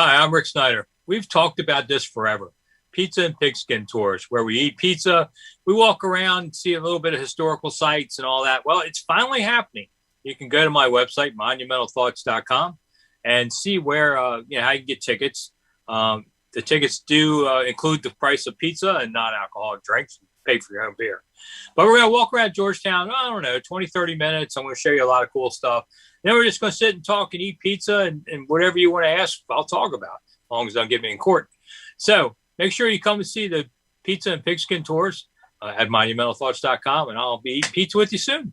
Hi, I'm Rick Snyder. We've talked about this forever. Pizza and pigskin tours, where we eat pizza, we walk around, see a little bit of historical sites and all that. Well, it's finally happening. You can go to my website, monumentalthoughts.com, and see where how you can get tickets. The tickets do include the price of pizza and non-alcoholic drinks. Pay for your own beer. But we're going to walk around Georgetown, I don't know, 20, 30 minutes. I'm going to show you a lot of cool stuff. Then we're just going to sit and talk and eat pizza and whatever you want to ask, I'll talk about, as long as they don't get me in court. So make sure you come and see the pizza and pigskin tours at monumentalthoughts.com, and I'll be eating pizza with you soon.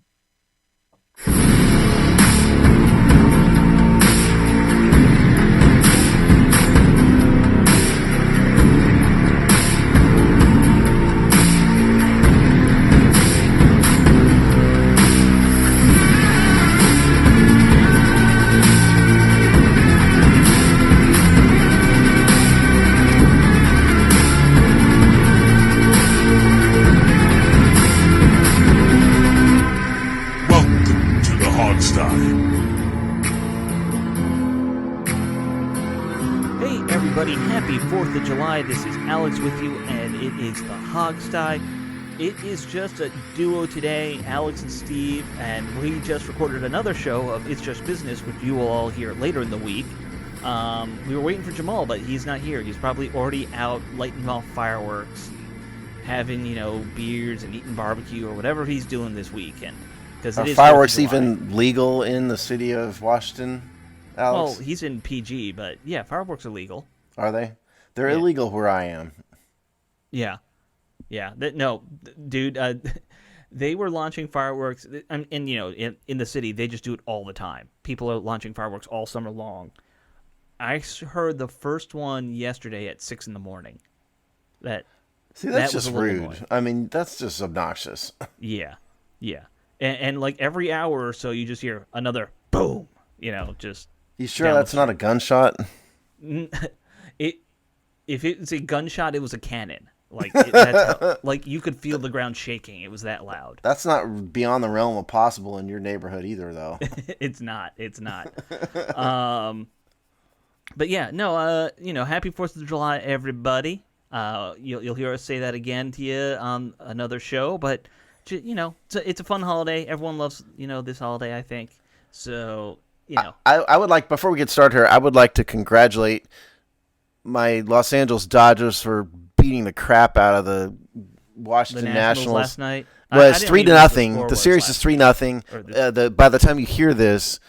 Happy 4th of July, this is Alex with you, and it is the Hogsty. It is just a duo today, Alex and Steve, and we just recorded another show of It's Just Business, which you will all hear later in the week. We were waiting for Jamal, but he's not here. He's probably already out lighting off fireworks, having, beers and eating barbecue or whatever he's doing this weekend. Are fireworks even legal in the city of Washington, Alex? Well, he's in PG, but yeah, fireworks are legal. Are they? They're illegal where I am. Yeah. No, dude, they were launching fireworks, and in the city, they just do it all the time. People are launching fireworks all summer long. I heard the first one yesterday at 6 in the morning. That's just rude. Annoying. I mean, that's just obnoxious. Yeah. And like every hour or so, you just hear another boom, just... You sure that's not a gunshot? If it's a gunshot, it was a cannon. Like like you could feel the ground shaking. It was that loud. That's not beyond the realm of possible in your neighborhood either, though. It's not. But yeah, no. Happy 4th of July, everybody. You'll hear us say that again to you on another show. But it's a fun holiday. Everyone loves this holiday, I think. So I would like, before we get started here, I would like to congratulate my Los Angeles Dodgers for beating the crap out of the Washington Nationals last night. Well, it's 3-0. The series is 3-0. By the time you hear this,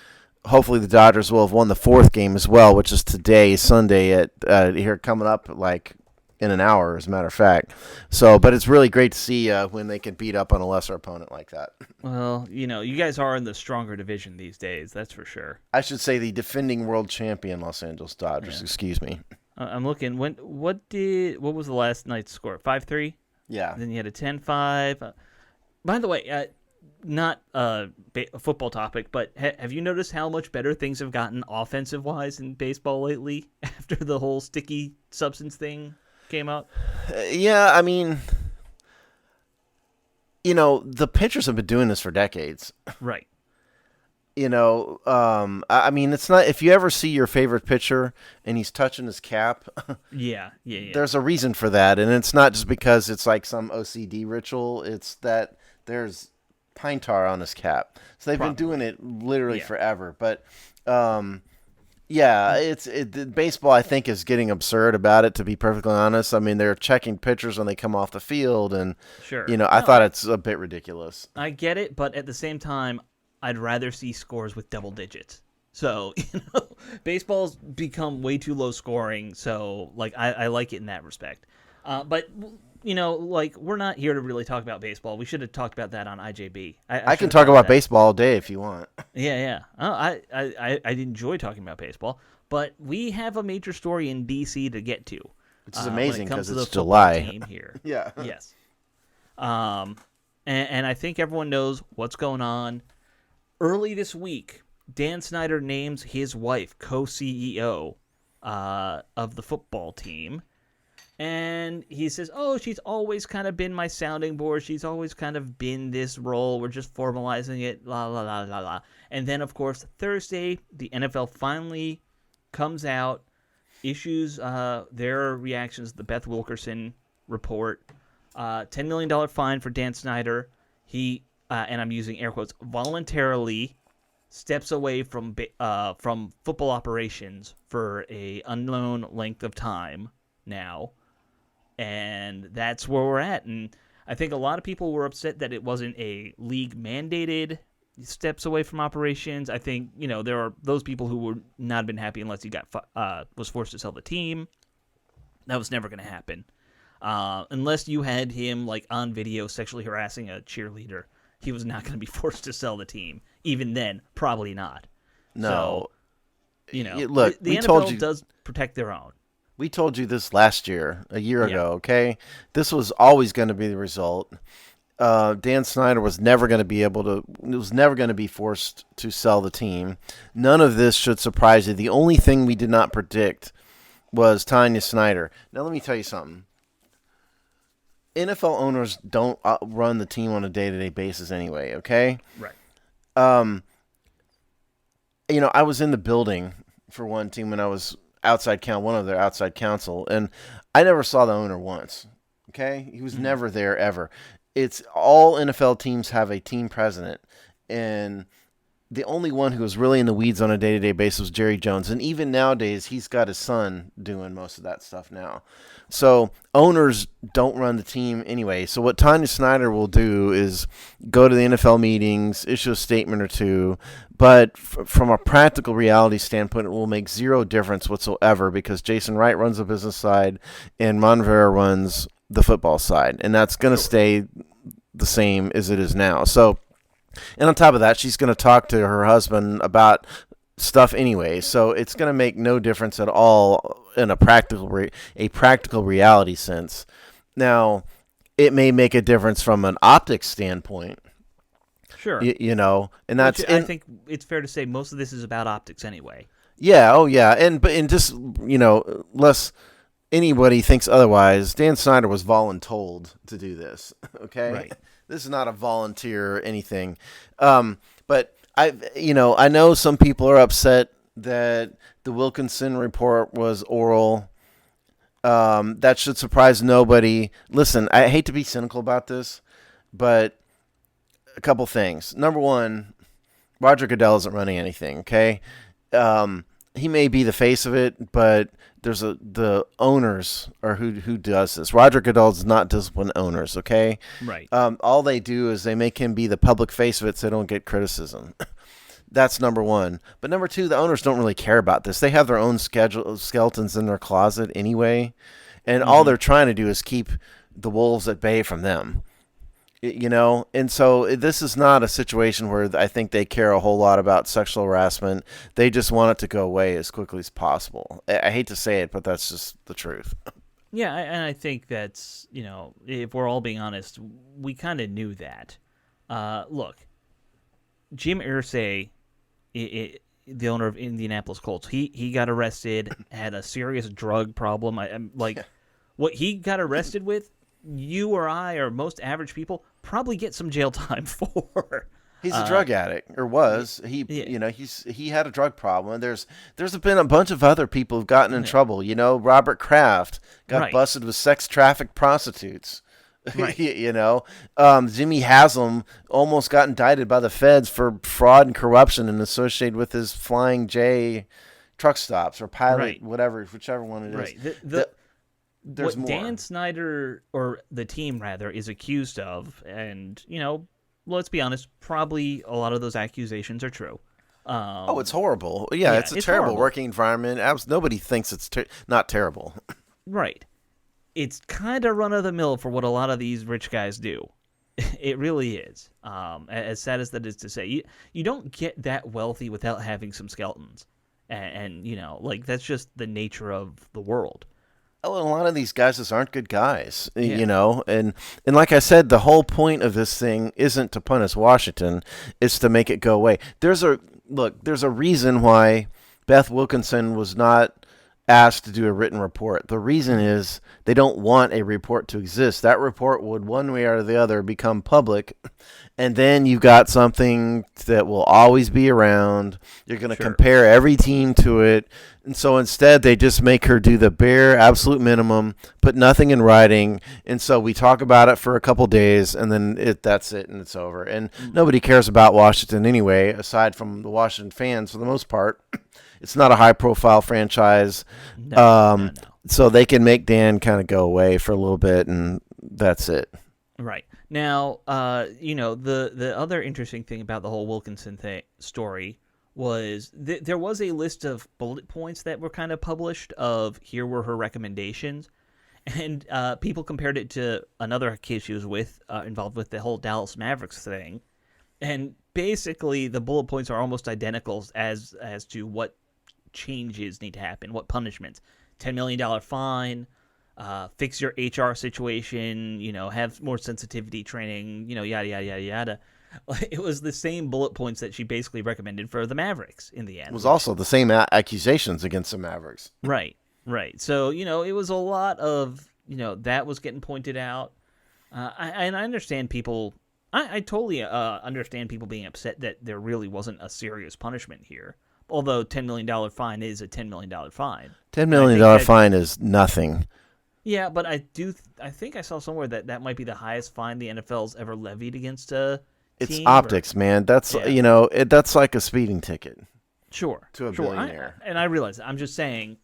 hopefully the Dodgers will have won the 4th game as well, which is today, Sunday, at here coming up like in an hour, as a matter of fact. So, but it's really great to see when they can beat up on a lesser opponent like that. Well, you guys are in the stronger division these days, that's for sure. I should say the defending world champion Los Angeles Dodgers. Yeah. Excuse me. I'm looking. What was the last night's score? 5-3? Yeah. Then you had a 10-5. By the way, not a football topic, but have you noticed how much better things have gotten offensive-wise in baseball lately after the whole sticky substance thing came out? Yeah, I mean, the pitchers have been doing this for decades. Right. I mean, it's not, if you ever see your favorite pitcher and he's touching his cap. Yeah. There's a reason for that. And it's not just because it's like some OCD ritual. It's that there's pine tar on his cap. So they've been doing it literally forever. But, baseball, I think, is getting absurd about it, to be perfectly honest. I mean, they're checking pitchers when they come off the field. And, sure. I thought it's a bit ridiculous. I get it. But at the same time, I'd rather see scores with double digits. So, baseball's become way too low scoring. So, I like it in that respect. But, we're not here to really talk about baseball. We should have talked about that on IJB. I can talk about baseball all day if you want. Yeah. I enjoy talking about baseball. But we have a major story in D.C. to get to. Which is amazing because it's July. Team here. Yeah. Yes. And I think everyone knows what's going on. Early this week, Dan Snyder names his wife co-CEO of the football team. And he says, she's always kind of been my sounding board. She's always kind of been this role. We're just formalizing it, la, la, la, la, la. And then, of course, Thursday, the NFL finally comes out issues their reactions to the Beth Wilkerson report. $10 million fine for Dan Snyder. He, and I'm using air quotes, voluntarily steps away from football operations for a unknown length of time now. And that's where we're at. And I think a lot of people were upset that it wasn't a league-mandated steps away from operations. I think, there are those people who would not have been happy unless he was forced to sell the team. That was never going to happen. Unless you had him on video sexually harassing a cheerleader, he was not going to be forced to sell the team. Even then, probably not. No. So, look, the NFL does protect their own. We told you this last year, a year ago, okay? This was always going to be the result. Dan Snyder was never going to be forced to sell the team. None of this should surprise you. The only thing we did not predict was Tanya Snyder. Now, let me tell you something. NFL owners don't run the team on a day-to-day basis anyway, okay? Right. I was in the building for one team when I was one of their outside counsel, and I never saw the owner once. Okay, he was never there ever. It's all NFL teams have a team president, and the only one who was really in the weeds on a day-to-day basis was Jerry Jones, and even nowadays he's got his son doing most of that stuff now. So owners don't run the team anyway. So what Tanya Snyder will do is go to the NFL meetings, issue a statement or two, but from a practical reality standpoint, it will make zero difference whatsoever because Jason Wright runs the business side and Ron Rivera runs the football side, and that's going to stay the same as it is now. So, and on top of that, she's going to talk to her husband about stuff anyway, so it's going to make no difference at all in a practical reality sense. Now, it may make a difference from an optics standpoint. Sure. And that's... I think it's fair to say most of this is about optics anyway. Yeah, oh yeah, and just, less anybody thinks otherwise, Dan Snyder was voluntold to do this, okay? Right. This is not a volunteer or anything. But I know some people are upset that the Wilkinson report was oral. That should surprise nobody. Listen, I hate to be cynical about this, but a couple things. Number one, Roger Goodell isn't running anything, okay? He may be the face of it, but the owners are who does this. Roger Goodell does not discipline owners, okay? Right. All they do is they make him be the public face of it so they don't get criticism. That's number one. But number two, the owners don't really care about this. They have their own skeletons in their closet anyway, and all they're trying to do is keep the wolves at bay from them. And so this is not a situation where I think they care a whole lot about sexual harassment. They just want it to go away as quickly as possible. I hate to say it, but that's just the truth. Yeah, and I think that's, if we're all being honest, we kind of knew that. Look, Jim Irsay, the owner of Indianapolis Colts, he got arrested, had a serious drug problem. What he got arrested with, you or I or most average people probably get some jail time for. He's a drug addict, or was. He had a drug problem. There's been a bunch of other people who've gotten in trouble. Robert Kraft got busted with sex trafficked prostitutes. Right. Jimmy Haslam almost got indicted by the feds for fraud and corruption and associated with his Flying J truck stops or pilot, whichever one it is. Right. There's what more. Dan Snyder, or the team rather, is accused of, and let's be honest, probably a lot of those accusations are true. It's horrible. Yeah, it's a terrible working environment. Nobody thinks it's not terrible. Right. It's kind of run of the mill for what a lot of these rich guys do. It really is. As sad as that is to say, you don't get that wealthy without having some skeletons, and that's just the nature of the world. Oh, and a lot of these guys just aren't good guys, and like I said, the whole point of this thing isn't to punish Washington, it's to make it go away. There's a reason why Beth Wilkinson was not asked to do a written report. The reason is they don't want a report to exist. That report would one way or the other become public, and then you've got something that will always be around. You're going to compare every team to it. And so instead they just make her do the bare absolute minimum, put nothing in writing, and so we talk about it for a couple days, and then that's it, and it's over. And nobody cares about Washington anyway, aside from the Washington fans for the most part. It's not a high-profile franchise, no. So they can make Dan kind of go away for a little bit, and that's it. Right. Now, the other interesting thing about the whole Wilkinson story was there was a list of bullet points that were kind of published of here were her recommendations, and people compared it to another case she was involved with, the whole Dallas Mavericks thing, and basically the bullet points are almost identical as to what changes need to happen, what punishments. $10 million fine, fix your HR situation, have more sensitivity training, yada, yada, yada, yada. It was the same bullet points that she basically recommended for the Mavericks in the end. It was also the same accusations against the Mavericks. Right. So, it was a lot of, that was getting pointed out. I understand people, I totally understand people being upset that there really wasn't a serious punishment here. Although $10 million fine is a $10 million fine. $10 million fine is nothing. Yeah, but I think I saw somewhere that might be the highest fine the NFL's ever levied against a team. It's optics, man. That's, that's like a speeding ticket. Sure. To a billionaire. I realize that. I'm just saying,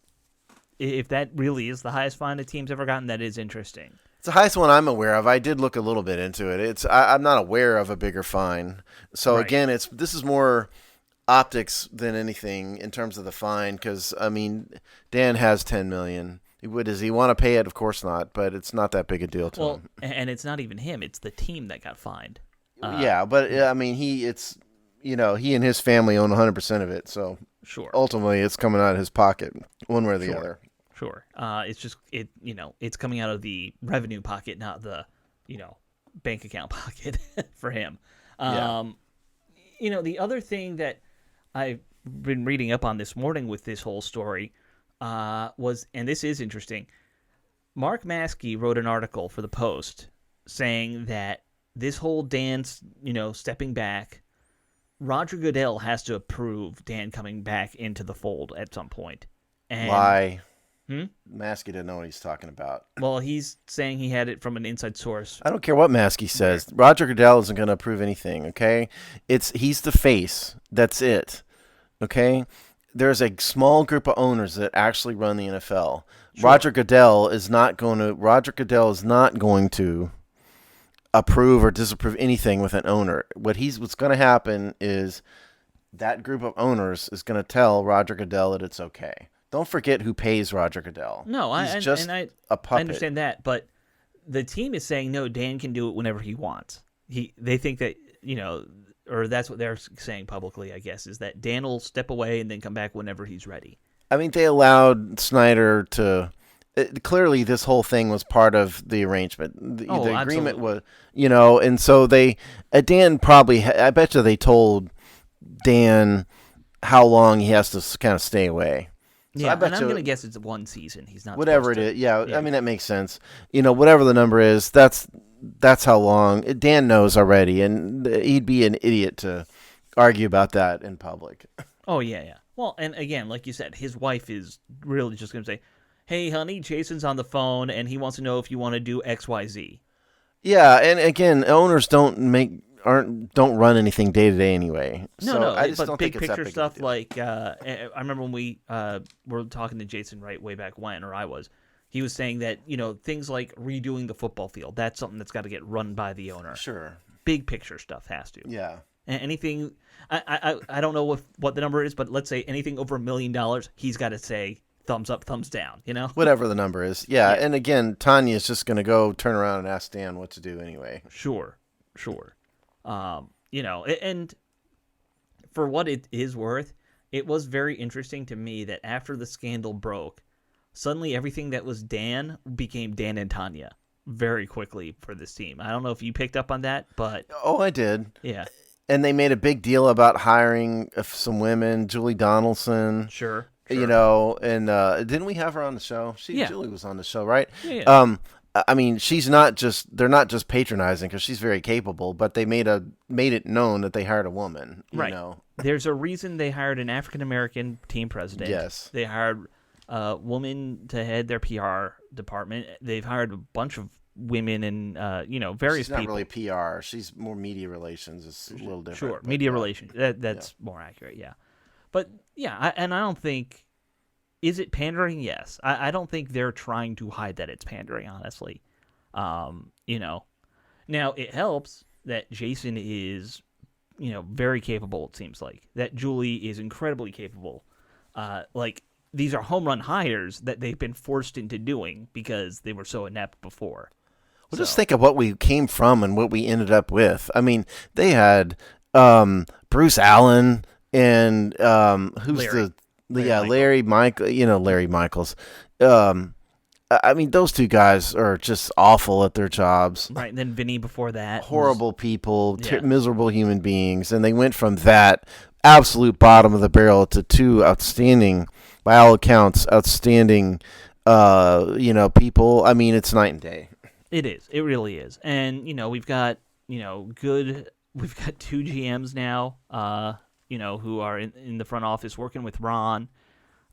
if that really is the highest fine a team's ever gotten, that is interesting. It's the highest one I'm aware of. I did look a little bit into it. I'm not aware of a bigger fine. So, again, this is more optics than anything in terms of the fine, because Dan has $10 million. Does he want to pay it? Of course not, but it's not that big a deal to him. And it's not even him; it's the team that got fined. He and his family own 100% of it, so ultimately it's coming out of his pocket, one way or the other. Sure. It's just it's coming out of the revenue pocket, not the bank account pocket for him. The other thing that I've been reading up on this morning with this whole story was, and this is interesting, Mark Maskey wrote an article for the Post saying that this whole Dan, stepping back, Roger Goodell has to approve Dan coming back into the fold at some point. And, why? Maskey didn't know what he's talking about. Well, he's saying he had it from an inside source. I don't care what Maskey says. Roger Goodell isn't going to approve anything, okay? He's the face. That's it. Okay, there's a small group of owners that actually run the NFL. Sure. Roger Goodell is not going to approve or disapprove anything with an owner. What's going to happen is that group of owners is going to tell Roger Goodell that it's okay. Don't forget who pays Roger Goodell. No, he's just a puppet. I understand that, but the team is saying no. Dan can do it whenever he wants. They think that or that's what they're saying publicly, I guess, is that Dan will step away and then come back whenever he's ready. They allowed Snyder to. Clearly, this whole thing was part of the arrangement. The agreement was, and so Dan probably. I bet you they told Dan how long he has to kind of stay away. So I'm going to guess it's one season. He's not whatever it is. Yeah, that makes sense. Whatever the number is, that's how long. Dan knows already, and he'd be an idiot to argue about that in public. Oh, yeah. Well, and again, like you said, his wife is really just going to say, hey, honey, Jason's on the phone, and he wants to know if you want to do X, Y, Z. Yeah, and again, owners don't run anything day to day anyway. No, I just but don't big think it's picture that big stuff like I remember when we were talking to Jason Wright way back when, or I was. He was saying that things like redoing the football field, that's something that's got to get run by the owner. Sure. Big picture stuff has to. Yeah. And anything, I don't know what the number is, but let's say anything over $1 million, he's got to say thumbs up, thumbs down. Whatever the number is. Yeah. And again, Tanya's just going to go turn around and ask Dan what to do anyway. Sure. And for what it is worth, it was very interesting to me that after the scandal broke, suddenly everything that was Dan became Dan and Tanya very quickly for this team. I don't know if you picked up on that, but... Oh, I did. Yeah. And they made a big deal about hiring some women, Julie Donaldson. Sure. You know, and didn't we have her on the show? Julie was on the show, right? Yeah. I mean, they're not just patronizing because she's very capable, but they made it known that they hired a woman. You know, there's a reason they hired an African American team president. Yes, they hired a woman to head their PR department. They've hired a bunch of women and various people. She's not really PR. She's more media relations. It's a little different. Sure, media relations. That's more accurate. Yeah. But, I don't think... Is it pandering? Yes. I don't think they're trying to hide that it's pandering, honestly. Now, it helps that Jason is, very capable, it seems like. That Julie is incredibly capable. These are home run hires that they've been forced into doing because they were so inept before. Well, just think of what we came from and what we ended up with. I mean, they had Bruce Allen... And Larry Michaels. I mean, those two guys are just awful at their jobs. Right, and then Vinny before that. Horrible people, miserable human beings. And they went from that absolute bottom of the barrel to two outstanding, by all accounts, outstanding, people. I mean, it's night and day. It is. It really is. And, we've got, we've got two GMs now, who are in the front office working with Ron,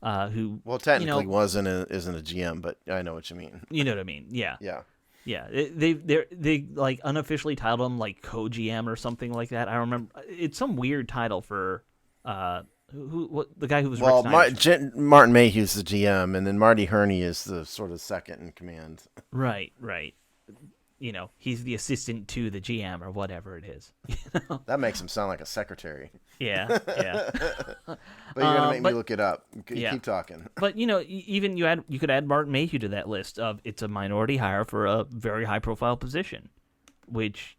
who technically isn't a GM, but I know what you mean. You know what I mean? Yeah. Yeah. Yeah. They like unofficially titled him like co-GM or something like that. I remember it's some weird title for the guy who was Martin Mayhew's the GM, and then Marty Herney is the sort of second in command. Right. He's the assistant to the GM or whatever it is. That makes him sound like a secretary. Yeah. But you're gonna make me look it up. Keep talking. But even you could add Martin Mayhew to that list of it's a minority hire for a very high profile position, which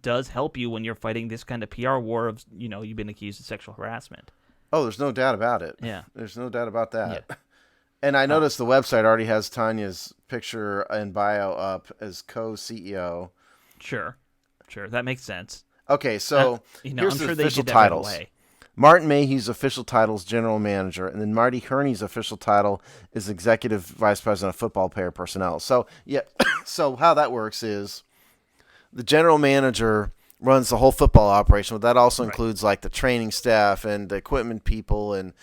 does help you when you're fighting this kind of PR war of you've been accused of sexual harassment. Oh, there's no doubt about it. Yeah, there's no doubt about that. Yeah. And I noticed the website already has Tanya's picture and bio up as co-CEO. Sure, that makes sense. Okay, so here's I'm the sure official they did titles. That right away. Martin Mayhew's official title is general manager, and then Marty Herney's official title is executive vice president of football player personnel. So so how that works is the general manager runs the whole football operation, but that also includes like the training staff and the equipment people and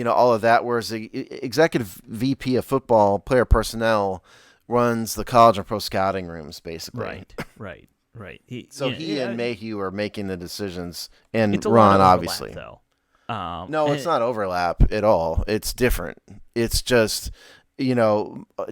all of that, whereas the executive VP of football player personnel runs the college and pro scouting rooms, basically. Right. He and Mayhew are making the decisions, and it's a Ron, lot of obviously. overlap, though. No, it's not overlap at all. It's different. It's just,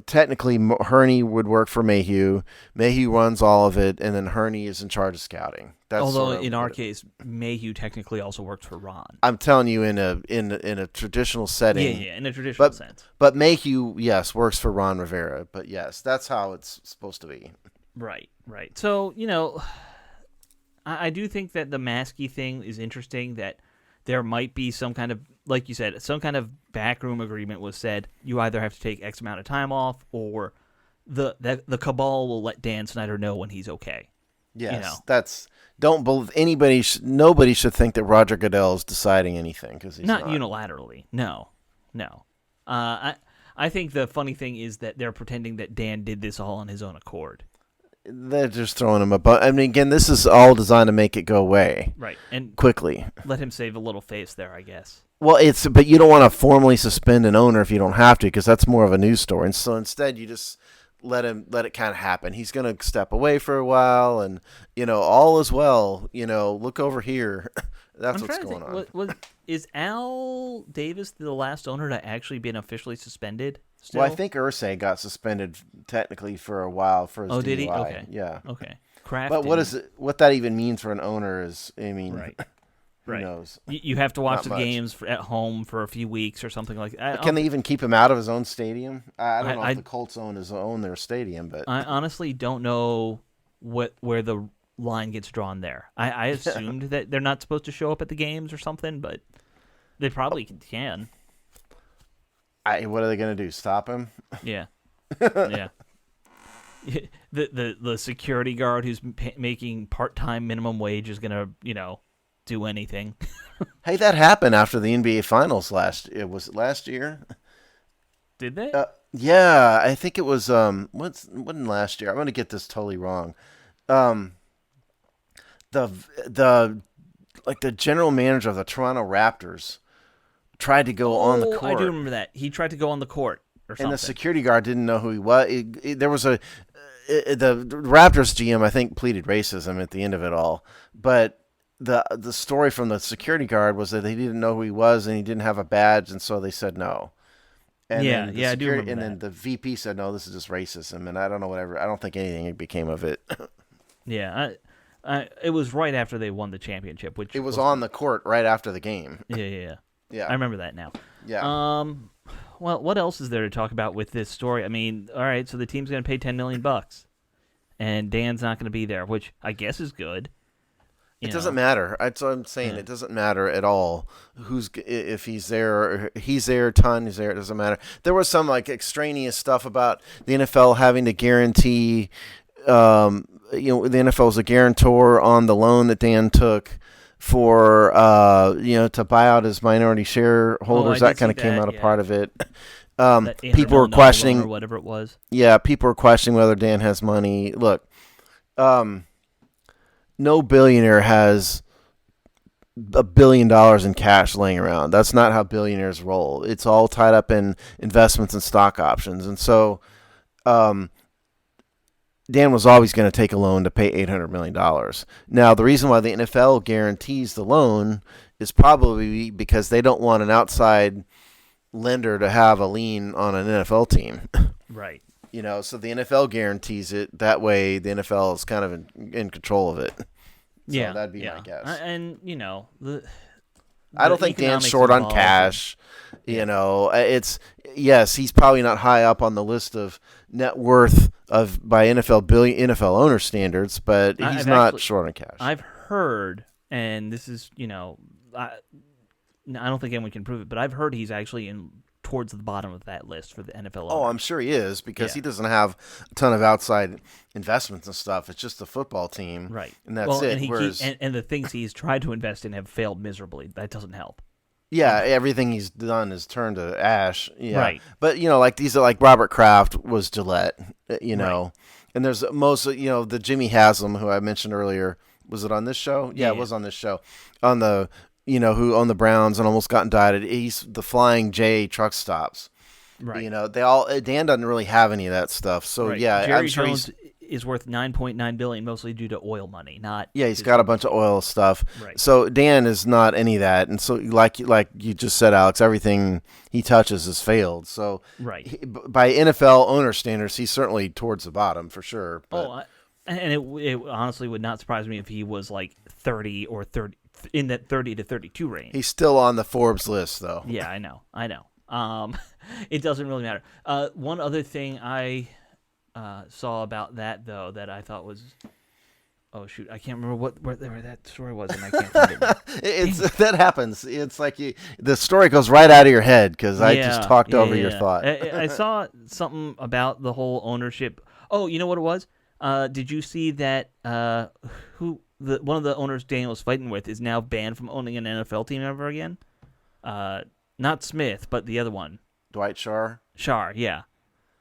technically Herney would work for Mayhew. Mayhew runs all of it, and then Herney is in charge of scouting. That's although in our case, Mayhew technically also works for Ron. I'm telling you, in a traditional setting. Yeah, in a traditional sense. But Mayhew, yes, works for Ron Rivera. But yes, that's how it's supposed to be. Right. So, I do think that the Maskey thing is interesting, that there might be some kind of, like you said, some kind of backroom agreement was said. You either have to take X amount of time off, or the cabal will let Dan Snyder know when he's okay. Yes, don't believe anybody. Nobody should think that Roger Goodell is deciding anything, because he's not unilaterally. No. I think the funny thing is that they're pretending that Dan did this all on his own accord. They're just throwing him a I mean, again, this is all designed to make it go away, right? And quickly. Let him save a little face there, I guess. Well, but you don't want to formally suspend an owner if you don't have to, because that's more of a news story. And so instead, you just let it kind of happen. He's going to step away for a while, and all is well. Look over here. That's what's going on. Is Al Davis the last owner to actually been officially suspended? Still? Well, I think Irsay got suspended technically for a while for his DUI. Did he? Okay. Yeah. Okay. But what that even means for an owner is, right. Who knows? You have to watch the games at home for a few weeks or something like that. Can they even keep him out of his own stadium? I don't know if the Colts own their stadium, but I honestly don't know where the line gets drawn there. I assumed that they're not supposed to show up at the games or something, but they probably can. What are they going to do? Stop him? Yeah. Yeah. The security guard who's making part-time minimum wage is going to, do anything, Hey, that happened after the NBA Finals was it last year? Did they? Yeah, I think it was. Wasn't last year? I'm gonna get this totally wrong. Um, the the like the general manager of the Toronto Raptors tried to go on the Oh, I do court, remember that. He tried to go on the court or and something. the security guard didn't know who he was. There was the Raptors GM, I think, pleaded racism at the end of it all, but the story from the security guard was that he didn't know who he was and he didn't have a badge, and so they said no. And Yeah, then I do remember and that. then the VP said no, this is just racism, and I don't know whatever. I don't think anything became of it. Yeah, it was right after they won the championship, which It was on the court right after the game. Yeah. Yeah, I remember that now. yeah. Well, what else is there to talk about with this story? I mean, all right, so the team's going to pay $10 million, and Dan's not going to be there, which I guess is good. It doesn't matter. That's what I'm saying. Yeah. It doesn't matter at all if he's there or he's there. Ton is there. It doesn't matter. There was some like extraneous stuff about the NFL having to guarantee. The NFL was a guarantor on the loan that Dan took for to buy out his minority shareholders. That kind of came out a part of it. People were questioning or whatever it was. Yeah, people were questioning whether Dan has money. Look, no billionaire has $1 billion in cash laying around. That's not how billionaires roll. It's all tied up in investments and stock options. And so Dan was always going to take a loan to pay $800 million. Now, the reason why the NFL guarantees the loan is probably because they don't want an outside lender to have a lien on an NFL team. Right. So the NFL guarantees it. That way, the NFL is kind of in control of it. So yeah, that'd be my guess. And I don't think Dan's short on cash. It's he's probably not high up on the list of net worth by NFL owner standards, but he's not short on cash. I've heard, and this is I don't think anyone can prove it, but I've heard he's actually towards the bottom of that list for the NFL. Oh, I'm sure he is because he doesn't have a ton of outside investments and stuff. It's just the football team, right? And that's it. And the things he's tried to invest in have failed miserably. That doesn't help. Yeah, everything he's done is turned to ash. Yeah. Right. But like these are like Robert Kraft was Gillette. Right. And there's most the Jimmy Haslam who I mentioned earlier. Was it on this show? Yeah, it was on this show. On the who owned the Browns and almost got indicted. He's the Flying J truck stops. Right. Dan doesn't really have any of that stuff. So right. yeah, Jerry I'm sure Jones is worth $9.9 billion, mostly due to oil money. Not he's got a bunch of oil stuff. Right. So Dan is not any of that, and so like you just said, Alex, everything he touches has failed. So right. By NFL owner standards, he's certainly towards the bottom for sure. But. And it honestly would not surprise me if he was like 30 or 30 in that 30 to 32 range. He's still on the Forbes list, though. Yeah, I know. It doesn't really matter. One other thing I saw about that, though, that I thought was, oh shoot, I can't remember where that story was, and I can't find it. That happens. It's like the story goes right out of your head because I just talked over your thought. I saw something about the whole ownership. Oh, you know what it was? Did you see that one of the owners Daniel was fighting with is now banned from owning an NFL team ever again? Not Smith, but the other one. Dwight Schrute? Schrute, yeah.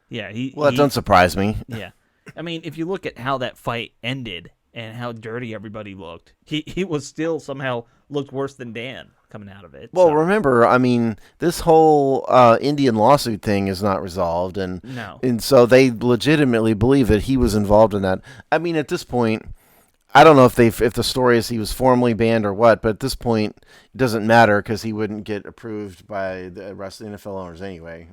Yeah. That doesn't surprise me. Yeah. I mean, if you look at how that fight ended and how dirty everybody looked, he was still somehow looked worse than Dan coming out of it. Well, remember, I mean, this whole Indian lawsuit thing is not resolved, and so they legitimately believe that he was involved in that. I mean, at this point, I don't know if the story is he was formally banned or what, but at this point, it doesn't matter because he wouldn't get approved by the rest of the NFL owners anyway.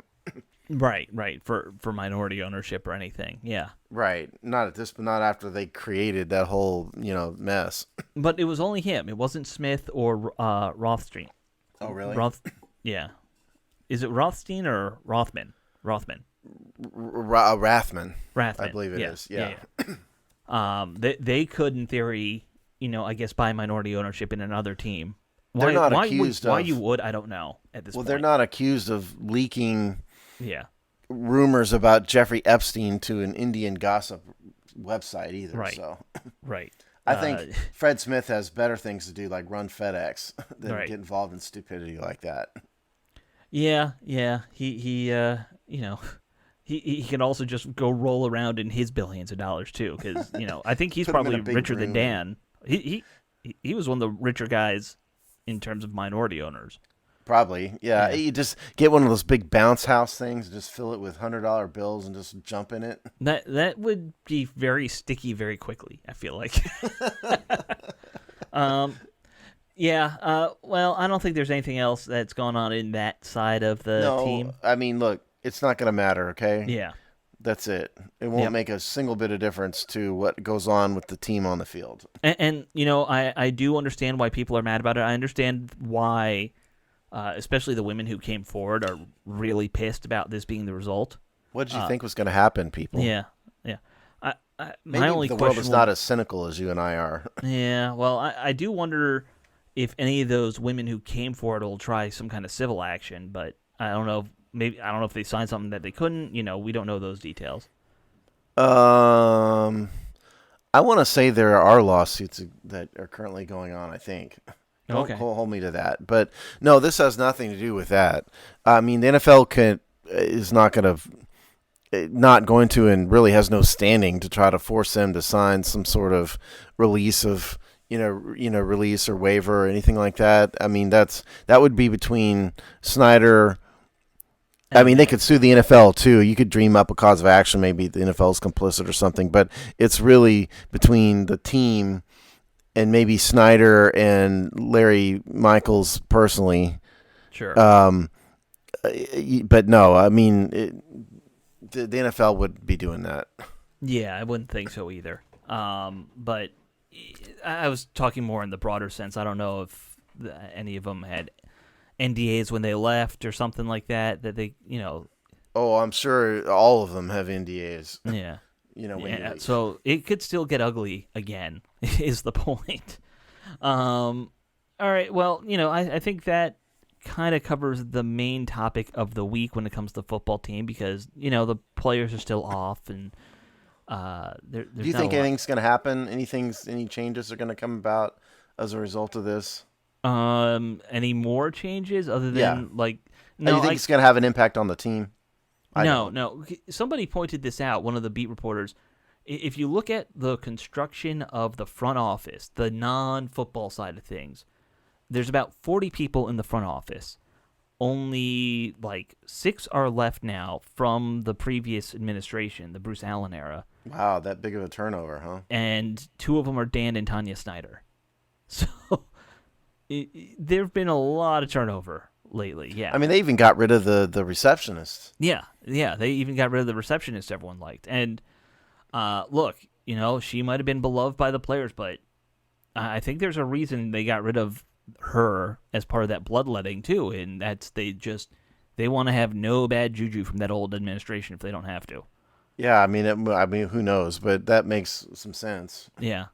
Right, for minority ownership or anything, yeah. Right, not after they created that whole mess. But it was only him. It wasn't Smith or Rothstein. Oh, really? Yeah. Is it Rothstein or Rothman? Rathman. I believe it is. Yeah. They could, in theory, I guess buy minority ownership in another team. They're not accused of. Why you would, I don't know at this point. Well, they're not accused of leaking. Yeah. Rumors about Jeffrey Epstein to an Indian gossip website either. Right. So. Right. I think Fred Smith has better things to do, like run FedEx, than Right. get involved in stupidity like that. Yeah. He he can also just go roll around in his billions of dollars too, because I think he's Put him in probably a big richer than room. Dan. He was one of the richer guys in terms of minority owners. Probably, yeah. You just get one of those big bounce house things, just fill it with $100 bills, and just jump in it. That would be very sticky very quickly, I feel like. Well, I don't think there's anything else that's going on in that side of the team. I mean, look, it's not going to matter, okay? Yeah. That's it. It won't make a single bit of difference to what goes on with the team on the field. And I do understand why people are mad about it. I understand why, especially the women who came forward are really pissed about this being the result. What did you think was going to happen, people? Yeah. Maybe my only the question world is not as cynical as you and I are. Yeah, well, I do wonder if any of those women who came forward will try some kind of civil action, but I don't know. Maybe I don't know if they signed something that they couldn't. We don't know those details. I want to say there are lawsuits that are currently going on. I think. Don't hold me to that. But no, this has nothing to do with that. I mean, the NFL is not going to and really has no standing to try to force them to sign some sort of release of release or waiver or anything like that. I mean, that would be between Snyder. I mean, they could sue the NFL too. You could dream up a cause of action. Maybe the NFL is complicit or something, but it's really between the team and maybe Snyder and Larry Michaels personally. Sure. But no, I mean, the NFL would be doing that. Yeah, I wouldn't think so either. But I was talking more in the broader sense. I don't know if any of them had NDAs when they left or something like that they. Oh, I'm sure all of them have NDAs. Yeah. When so it could still get ugly again, is the point. All right, well, I think that kind of covers the main topic of the week when it comes to the football team because, the players are still off and there's Do you think anything's going to happen? Any changes are going to come about as a result of this? Any more changes other than No, you think it's going to have an impact on the team? No. Somebody pointed this out, one of the beat reporters. If you look at the construction of the front office, the non-football side of things, there's about 40 people in the front office. Only 6 are left now from the previous administration, the Bruce Allen era. Wow, that big of a turnover, huh? And 2 of them are Dan and Tanya Snyder. So there have been a lot of turnover lately, yeah. I mean, they even got rid of the receptionist. Yeah, they even got rid of the receptionist everyone liked. And look, she might have been beloved by the players, but I think there's a reason they got rid of her as part of that bloodletting too, and that's they want to have no bad juju from that old administration if they don't have to. Yeah, I mean, who knows? But that makes some sense. Yeah,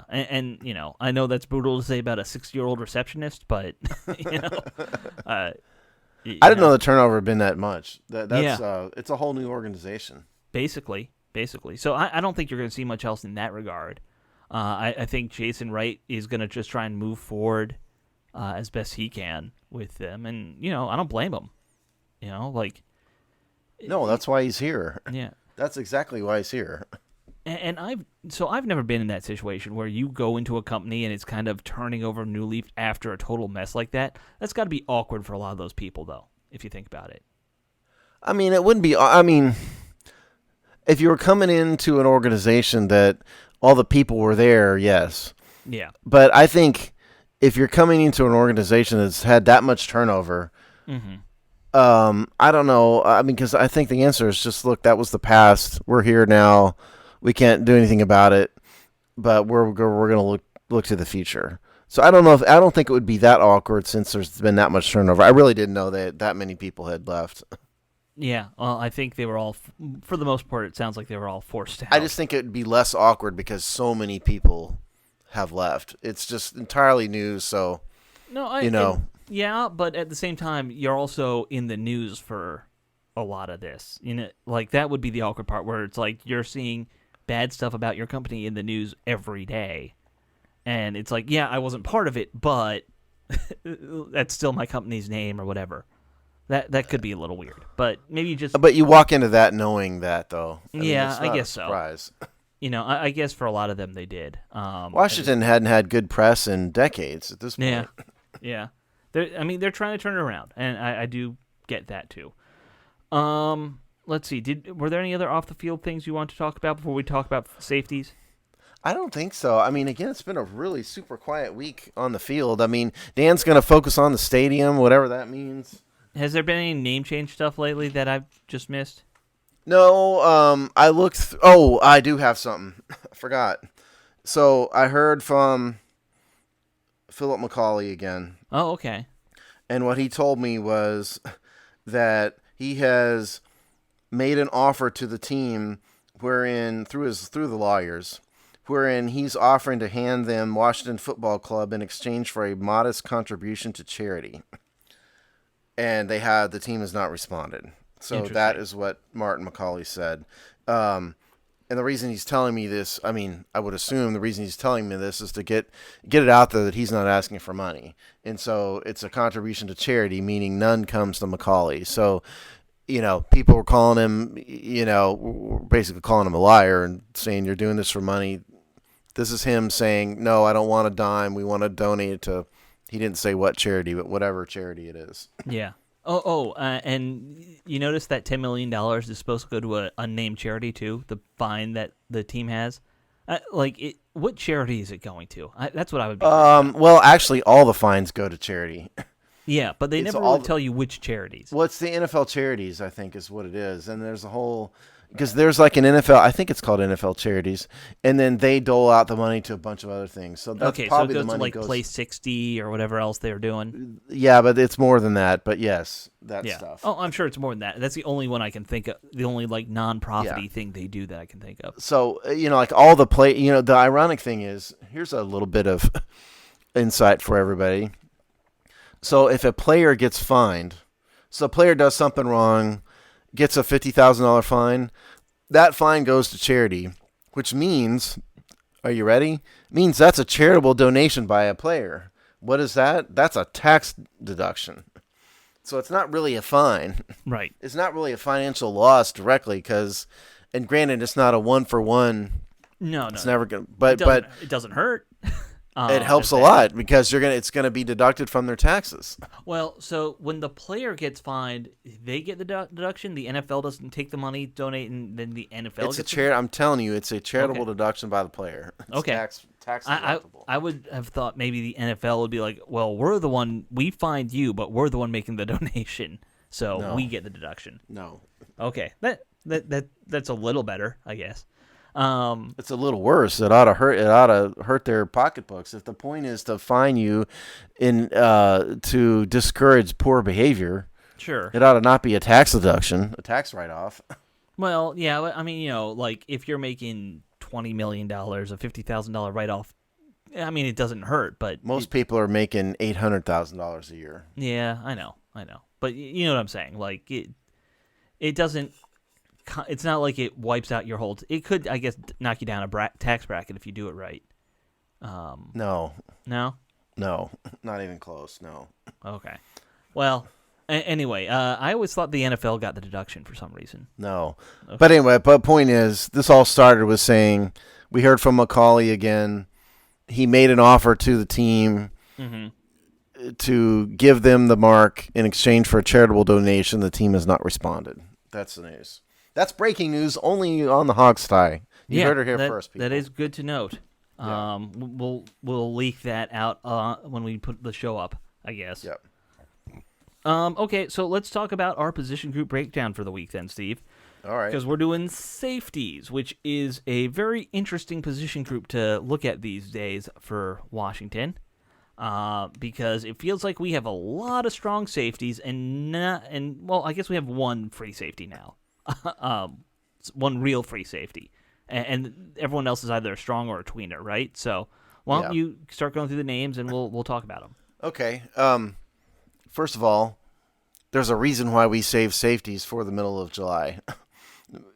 and I know that's brutal to say about a 60-year-old receptionist, but I didn't know the turnover had been that much. It's a whole new organization. Basically. So I don't think you're going to see much else in that regard. I think Jason Wright is going to just try and move forward as best he can with them, and I don't blame him. No, that's why he's here. Yeah, that's exactly why he's here. And I've never been in that situation where you go into a company and it's kind of turning over a new leaf after a total mess like that. That's got to be awkward for a lot of those people, though, if you think about it. I mean, it wouldn't be. I mean, if you were coming into an organization that all the people were there, yes. Yeah. But I think if you're coming into an organization that's had that much turnover, I don't know. I mean, because I think the answer is just, look, that was the past. We're here now. We can't do anything about it, but we're going to look to the future. So I don't think it would be that awkward since there's been that much turnover. I really didn't know that many people had left. Yeah, well, I think they were all, for the most part, it sounds like they were all forced out. I just think it would be less awkward because so many people have left. It's just entirely new, so, yeah, but at the same time, you're also in the news for a lot of this. That would be the awkward part where it's like you're seeing bad stuff about your company in the news every day. And it's like, yeah, I wasn't part of it, but that's still my company's name or whatever. That could be a little weird, but maybe you just. But you walk into that knowing that, though. I mean, it's not I guess a surprise. so. I guess for a lot of them they did. Washington hadn't had good press in decades at this point. Yeah. They're trying to turn it around, and I do get that too. Let's see. Were there any other off the field things you want to talk about before we talk about safeties? I don't think so. I mean, again, it's been a really super quiet week on the field. I mean, Dan's going to focus on the stadium, whatever that means. Has there been any name change stuff lately that I've just missed? No, I looked. I do have something. I forgot. So I heard from Philip McCauley again. Oh, okay. And what he told me was that he has made an offer to the team wherein, through the lawyers, wherein he's offering to hand them Washington Football Club in exchange for a modest contribution to charity. And the team has not responded. So that is what Martin McCauley said. And the reason he's telling me this, I mean, I would assume the reason he's telling me this is to get it out there that he's not asking for money. And so it's a contribution to charity, meaning none comes to McCauley. So, people were calling him, basically calling him a liar and saying, you're doing this for money. This is him saying, no, I don't want a dime. We want to donate it to, he didn't say what charity, but whatever charity it is. Yeah. And you notice that $10 million is supposed to go to an unnamed charity, too? The fine that the team has? What charity is it going to? That's what I would be Well, actually, all the fines go to charity. Yeah, but they never really tell you which charities. Well, it's the NFL charities, I think, is what it is. And there's a whole... Because there's like an NFL, I think it's called NFL Charities, and then they dole out the money to a bunch of other things. So that's probably so it goes the money to Play 60 or whatever else they're doing. Yeah, but it's more than that. But yes, that stuff. Oh, I'm sure it's more than that. That's the only one I can think of. The only non-profity thing they do that I can think of. So all the the ironic thing is, here's a little bit of insight for everybody. So if a player gets fined, so a player does something wrong, gets a $50,000 fine, that fine goes to charity, which means, are you ready? Means that's a charitable donation by a player. What is that? That's a tax deduction. So it's not really a fine. Right. It's not really a financial loss directly and granted, it's not a one-for-one. No. It's never going to, but it doesn't hurt. It helps a lot because it's going to be deducted from their taxes. Well, so when the player gets fined, they get the deduction. The NFL doesn't take the money, donate, and then the NFL gets it. I'm telling you, it's a charitable deduction by the player. It's tax deductible. I would have thought maybe the NFL would be like, well, we fined you, but we're the one making the donation, so we get the deduction. No. Okay, that's a little better, I guess. It's a little worse. It ought to hurt their pocketbooks. If the point is to fine you to discourage poor behavior, sure, it ought to not be a tax deduction, a tax write-off. Well, yeah, I mean, like if you're making $20 million, a $50,000 write-off, I mean, it doesn't hurt, but most people are making $800,000 a year. Yeah, I know, but you know what I'm saying. Like it doesn't. It's not like it wipes out your whole. It could, I guess, knock you down a tax bracket if you do it right. No, not even close. No. Okay. Well, anyway, I always thought the NFL got the deduction for some reason. No, okay. But anyway, point is, this all started with saying we heard from McCauley again. He made an offer to the team to give them the mark in exchange for a charitable donation. The team has not responded. That's the news. That's breaking news only on the Hogsty. You heard it here first, people. That is good to note. Yeah. We'll leak that out when we put the show up, I guess. Yep. Okay, so let's talk about our position group breakdown for the week then, Steve. All right. Because we're doing safeties, which is a very interesting position group to look at these days for Washington. Because it feels like we have a lot of strong safeties and I guess we have one free safety now. One real free safety, and everyone else is either a strong or a tweener, right? So why don't you start going through the names and we'll talk about them. Okay. First of all, there's a reason why we save safeties for the middle of July.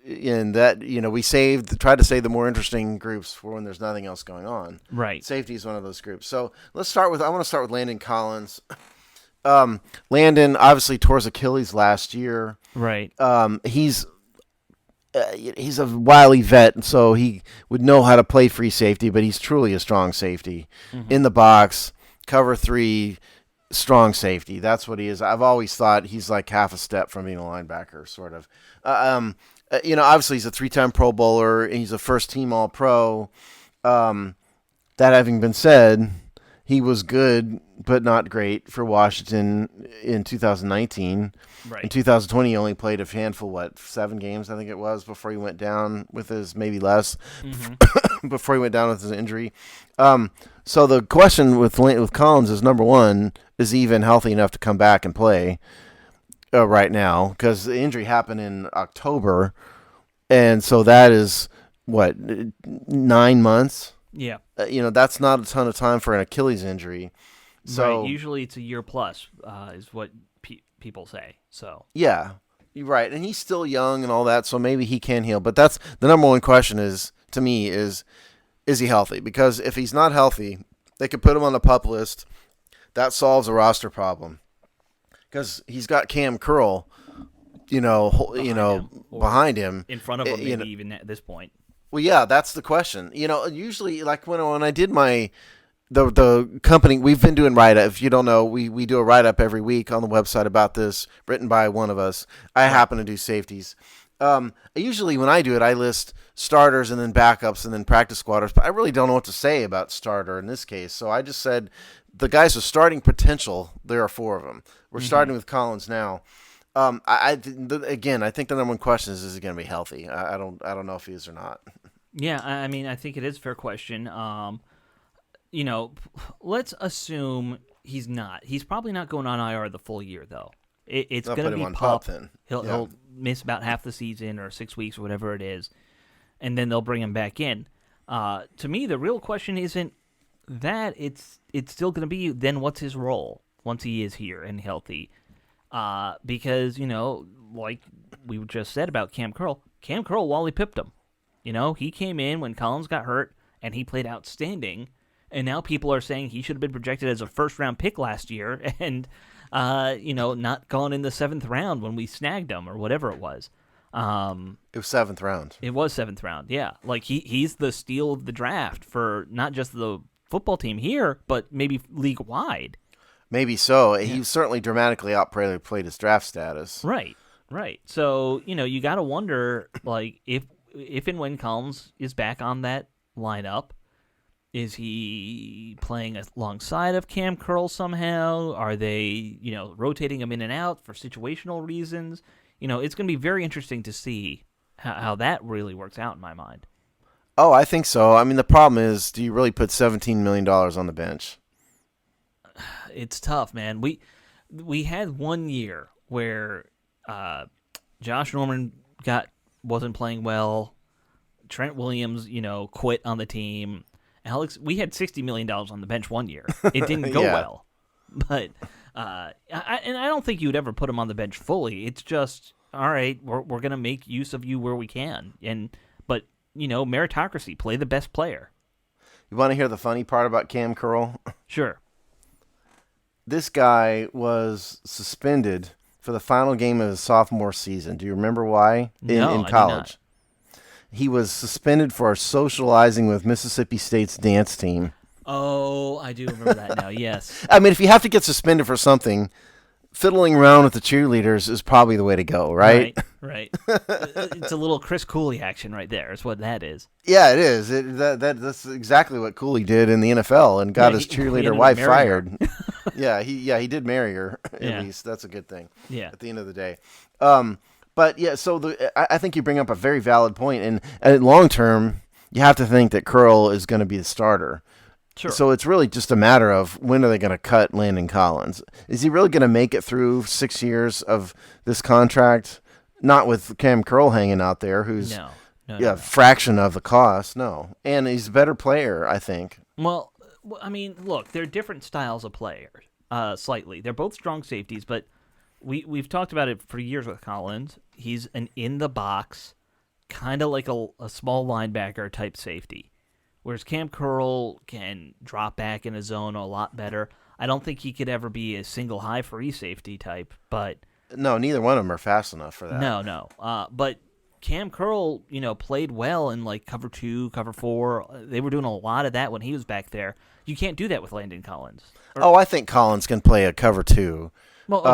in that we tried to save the more interesting groups for when there's nothing else going on. Right. Safety is one of those groups. So I want to start with Landon Collins. Landon obviously tore his Achilles last year. Right. He's a wily vet, and so he would know how to play free safety, but he's truly a strong safety. In the box, cover 3, strong safety. That's what he is. I've always thought he's like half a step from being a linebacker, sort of. Obviously he's a 3-time Pro Bowler, and he's a first-team All-Pro. That having been said, he was good but not great for Washington in 2019. Right. In 2020, he only played a handful, 7 games, I think it was, before he went down with his, maybe less, before he went down with his injury. So the question with Collins is, number one, is he even healthy enough to come back and play right now? Because the injury happened in October, and so that is, 9 months? Yeah. That's not a ton of time for an Achilles injury. So right. Usually it's a year plus, is what people say. So yeah, you're right, and he's still young and all that, so maybe he can heal. But that's the number one question to me is he healthy? Because if he's not healthy, they could put him on the PUP list. That solves a roster problem. Because he's got Cam Curl, behind him, in front of him, maybe even at this point. Well, yeah, that's the question. Usually, like when I did the company, we've been doing write-up. If you don't know, we do a write-up every week on the website about this, written by one of us. I happen to do safeties. Usually when I do it, I list starters and then backups and then practice squatters, but I really don't know what to say about starter in this case. So I just said the guys with starting potential, there are 4 of them. We're starting with Collins now. I think the number one question is he going to be healthy? I don't know if he is or not. Yeah, I mean, I think it is a fair question. Let's assume he's not. He's probably not going on IR the full year, though. It's going to be PUP. He'll miss about half the season or 6 weeks or whatever it is, and then they'll bring him back in. To me, the real question isn't that. It's still going to be, then what's his role once he is here and healthy? Because, like we just said about Cam Curl, Wally pipped him. He came in when Collins got hurt, and he played outstanding. And now people are saying he should have been projected as a first-round pick last year and, not gone in the 7th round when we snagged him or whatever it was. It was 7th round. It was 7th round, yeah. Like, he's the steal of the draft for not just the football team here, but maybe league-wide. Maybe so. Yeah. He certainly dramatically outplayed his draft status. Right. So, you got to wonder, like, if and when Collins is back on that lineup, is he playing alongside of Cam Curl somehow? Are they, rotating him in and out for situational reasons? It's going to be very interesting to see how that really works out in my mind. Oh, I think so. I mean, the problem is, do you really put $17 million on the bench? It's tough, man. We had 1 year where Josh Norman wasn't playing well. Trent Williams, quit on the team. Alex, we had $60 million on the bench 1 year. It didn't go well. But I don't think you'd ever put him on the bench fully. It's just, all right, we're going to make use of you where we can. But meritocracy, play the best player. You want to hear the funny part about Cam Curl? Sure. This guy was suspended for the final game of his sophomore season. Do you remember why? In college. I did not. He was suspended for socializing with Mississippi State's dance team. Oh, I do remember that now, yes. I mean, if you have to get suspended for something, fiddling around with the cheerleaders is probably the way to go, right? Right. It's a little Chris Cooley action right there is what that is. Yeah, it is. That's exactly what Cooley did in the NFL and got his cheerleader wife fired. He did marry her, at least. That's a good thing at the end of the day. But yeah, so I think you bring up a very valid point, and long term, you have to think that Curl is going to be the starter. Sure. So it's really just a matter of when are they going to cut Landon Collins? Is he really going to make it through 6 years of this contract? Not with Cam Curl hanging out there, who's a fraction of the cost. No, and he's a better player, I think. Well, I mean, look, they're different styles of players, slightly. They're both strong safeties, but we've talked about it for years with Collins. He's an in-the-box kind of like a small linebacker type safety, whereas Cam Curl can drop back in a zone a lot better. I don't think he could ever be a single high free safety type, but no, neither one of them are fast enough for that. No. But Cam Curl, played well in like cover 2, cover 4. They were doing a lot of that when he was back there. You can't do that with Landon Collins. I think Collins can play a cover 2. Well,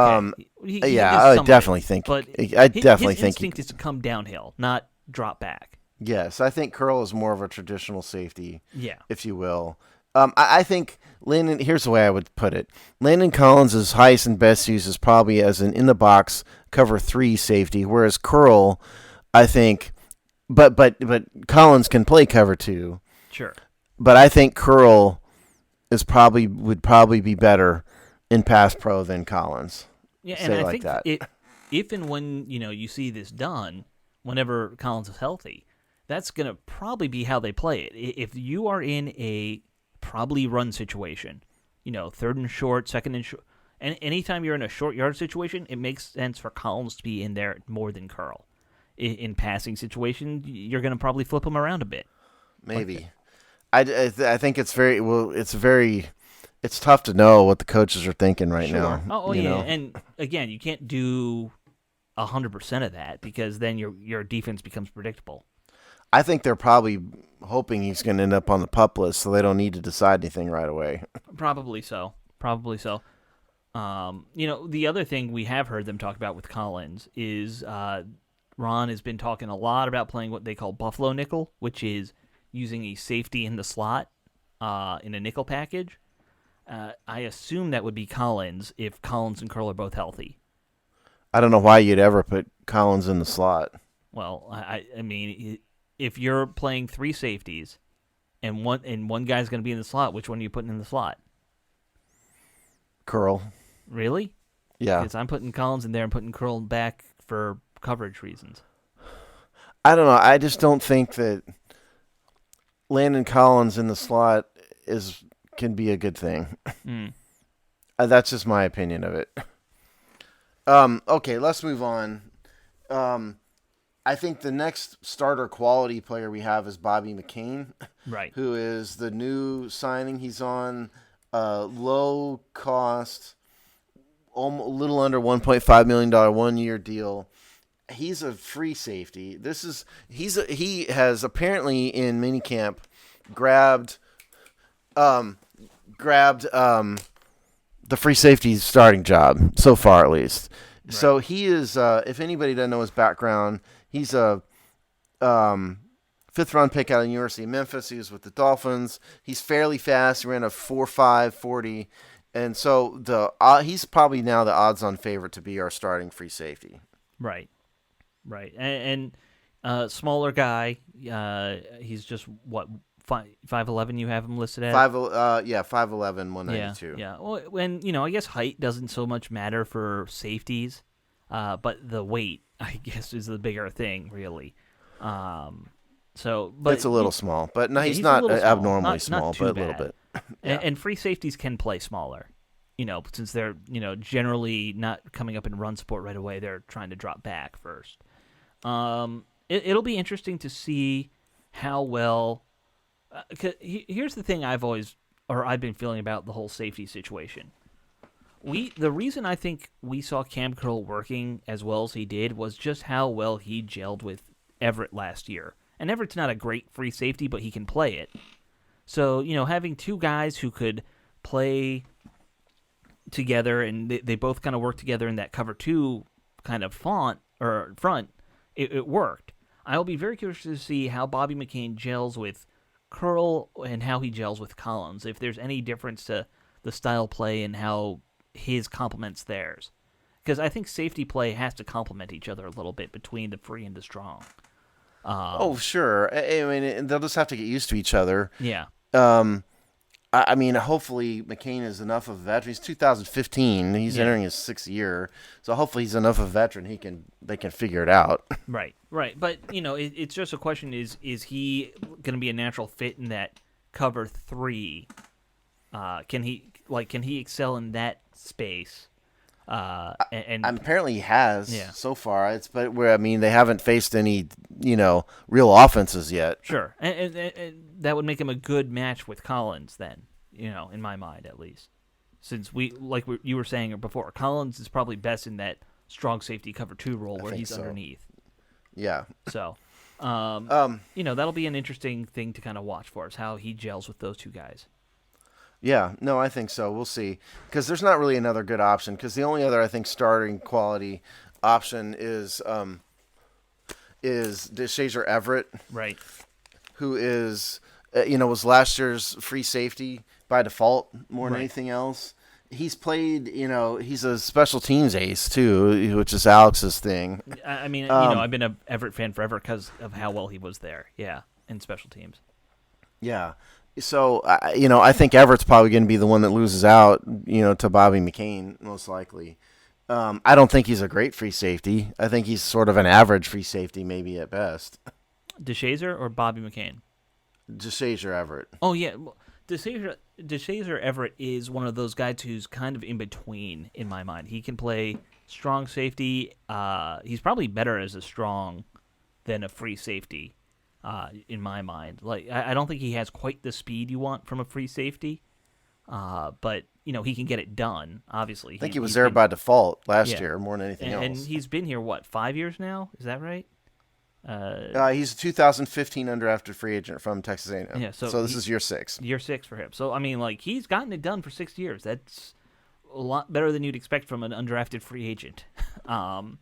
okay. I definitely think. But his instinct is to come downhill, not drop back. Yes, I think Curl is more of a traditional safety, if you will. I think Landon. Here's the way I would put it: Landon Collins' highest and best use is probably as an in-the-box cover 3 safety, whereas Curl, I think, but Collins can play cover 2. Sure. But I think Curl would probably be better in pass pro than Collins. Yeah, and I think that. If and when you see this done, whenever Collins is healthy, that's going to probably be how they play it. If you are in a probably run situation, third and short, second and short, and anytime you're in a short yard situation, it makes sense for Collins to be in there more than Curl. In passing situation, you're going to probably flip him around a bit. Maybe. I think it's very well. It's tough to know what the coaches are thinking right now. Oh yeah, and again, you can't do 100% of that because then your defense becomes predictable. I think they're probably hoping he's going to end up on the PUP list, so they don't need to decide anything right away. Probably so. The other thing we have heard them talk about with Collins is Ron has been talking a lot about playing what they call Buffalo nickel, which is using a safety in the slot in a nickel package. I assume that would be Collins if Collins and Curl are both healthy. I don't know why you'd ever put Collins in the slot. Well, I mean, if you're playing 3 safeties and one guy's going to be in the slot, which one are you putting in the slot? Curl. Really? Yeah. Because I'm putting Collins in there and putting Curl back for coverage reasons. I don't know. I just don't think that Landon Collins in the slot can be a good thing. That's just my opinion of it. Okay, let's move on. I think the next starter quality player we have is Bobby McCain, right? Who is the new signing. He's on low cost, a little under $1.5 million 1-year deal. He's a free safety. He has apparently in minicamp grabbed the free safety starting job so far, at least. Right. So he is. If anybody doesn't know his background, he's a 5th-round pick out of the University of Memphis. He was with the Dolphins. He's fairly fast. He ran a 4.5 40, and so he's probably now the odds-on favorite to be our starting free safety. Right. And smaller guy. He's just what 5'11". You have him listed at 5'11", 192. Yeah. Well, when I guess height doesn't so much matter for safeties, but the weight, I guess, is the bigger thing, really. But it's a little small, but no, he's not abnormally small, but a little bit. Yeah. And free safeties can play smaller, since they're generally not coming up in run support right away. They're trying to drop back first. It'll be interesting to see how well. Here's the thing I've been feeling about the whole safety situation. The reason I think we saw Cam Curl working as well as he did was just how well he gelled with Everett last year. And Everett's not a great free safety, but he can play it. So, having 2 guys who could play together and they both kind of work together in that cover 2 kind of front, it worked. I'll be very curious to see how Bobby McCain gels with Curl and how he gels with Collins, if there's any difference to the style play and how his complements theirs. Because I think safety play has to complement each other a little bit between the free and the strong. Sure. I mean, they'll just have to get used to each other. Yeah. I mean, hopefully McCain is enough of a veteran. He's 2015. He's entering his 6th year. So hopefully he's enough of a veteran. They can figure it out. Right. But, it's just a question is he going to be a natural fit in that cover 3? Can he excel in that space? And apparently he has so far. They haven't faced any real offenses yet. Sure, and that would make him a good match with Collins then, in my mind at least. Since you were saying before, Collins is probably best in that strong safety cover 2 role where he's underneath. Yeah. So, that'll be an interesting thing to kind of watch for us, how he gels with those two guys. Yeah, no, I think so. We'll see. Because there's not really another good option. Because the only other, I think, starting quality option is DeShazer Everett. Right. Who is, was last year's free safety by default more than anything else. He's played, he's a special teams ace, too, which is Alex's thing. I mean, I've been an Everett fan forever because of how well he was there. Yeah, in special teams. Yeah. So, I think Everett's probably going to be the one that loses out, to Bobby McCain, most likely. I don't think he's a great free safety. I think he's sort of an average free safety, maybe at best. DeShazer or Bobby McCain? DeShazer Everett. Oh, yeah. DeShazer Everett is one of those guys who's kind of in between, in my mind. He can play strong safety. He's probably better as a strong than a free safety. In my mind, I don't think he has quite the speed you want from a free safety, but he can get it done. Obviously, I think he was there by default last year more than anything else. And he's been here 5 years now? Is that right? He's a 2015 undrafted free agent from Texas A&M. Yeah, so this is year 6. Year 6 for him. So I mean, he's gotten it done for 6 years. That's a lot better than you'd expect from an undrafted free agent. So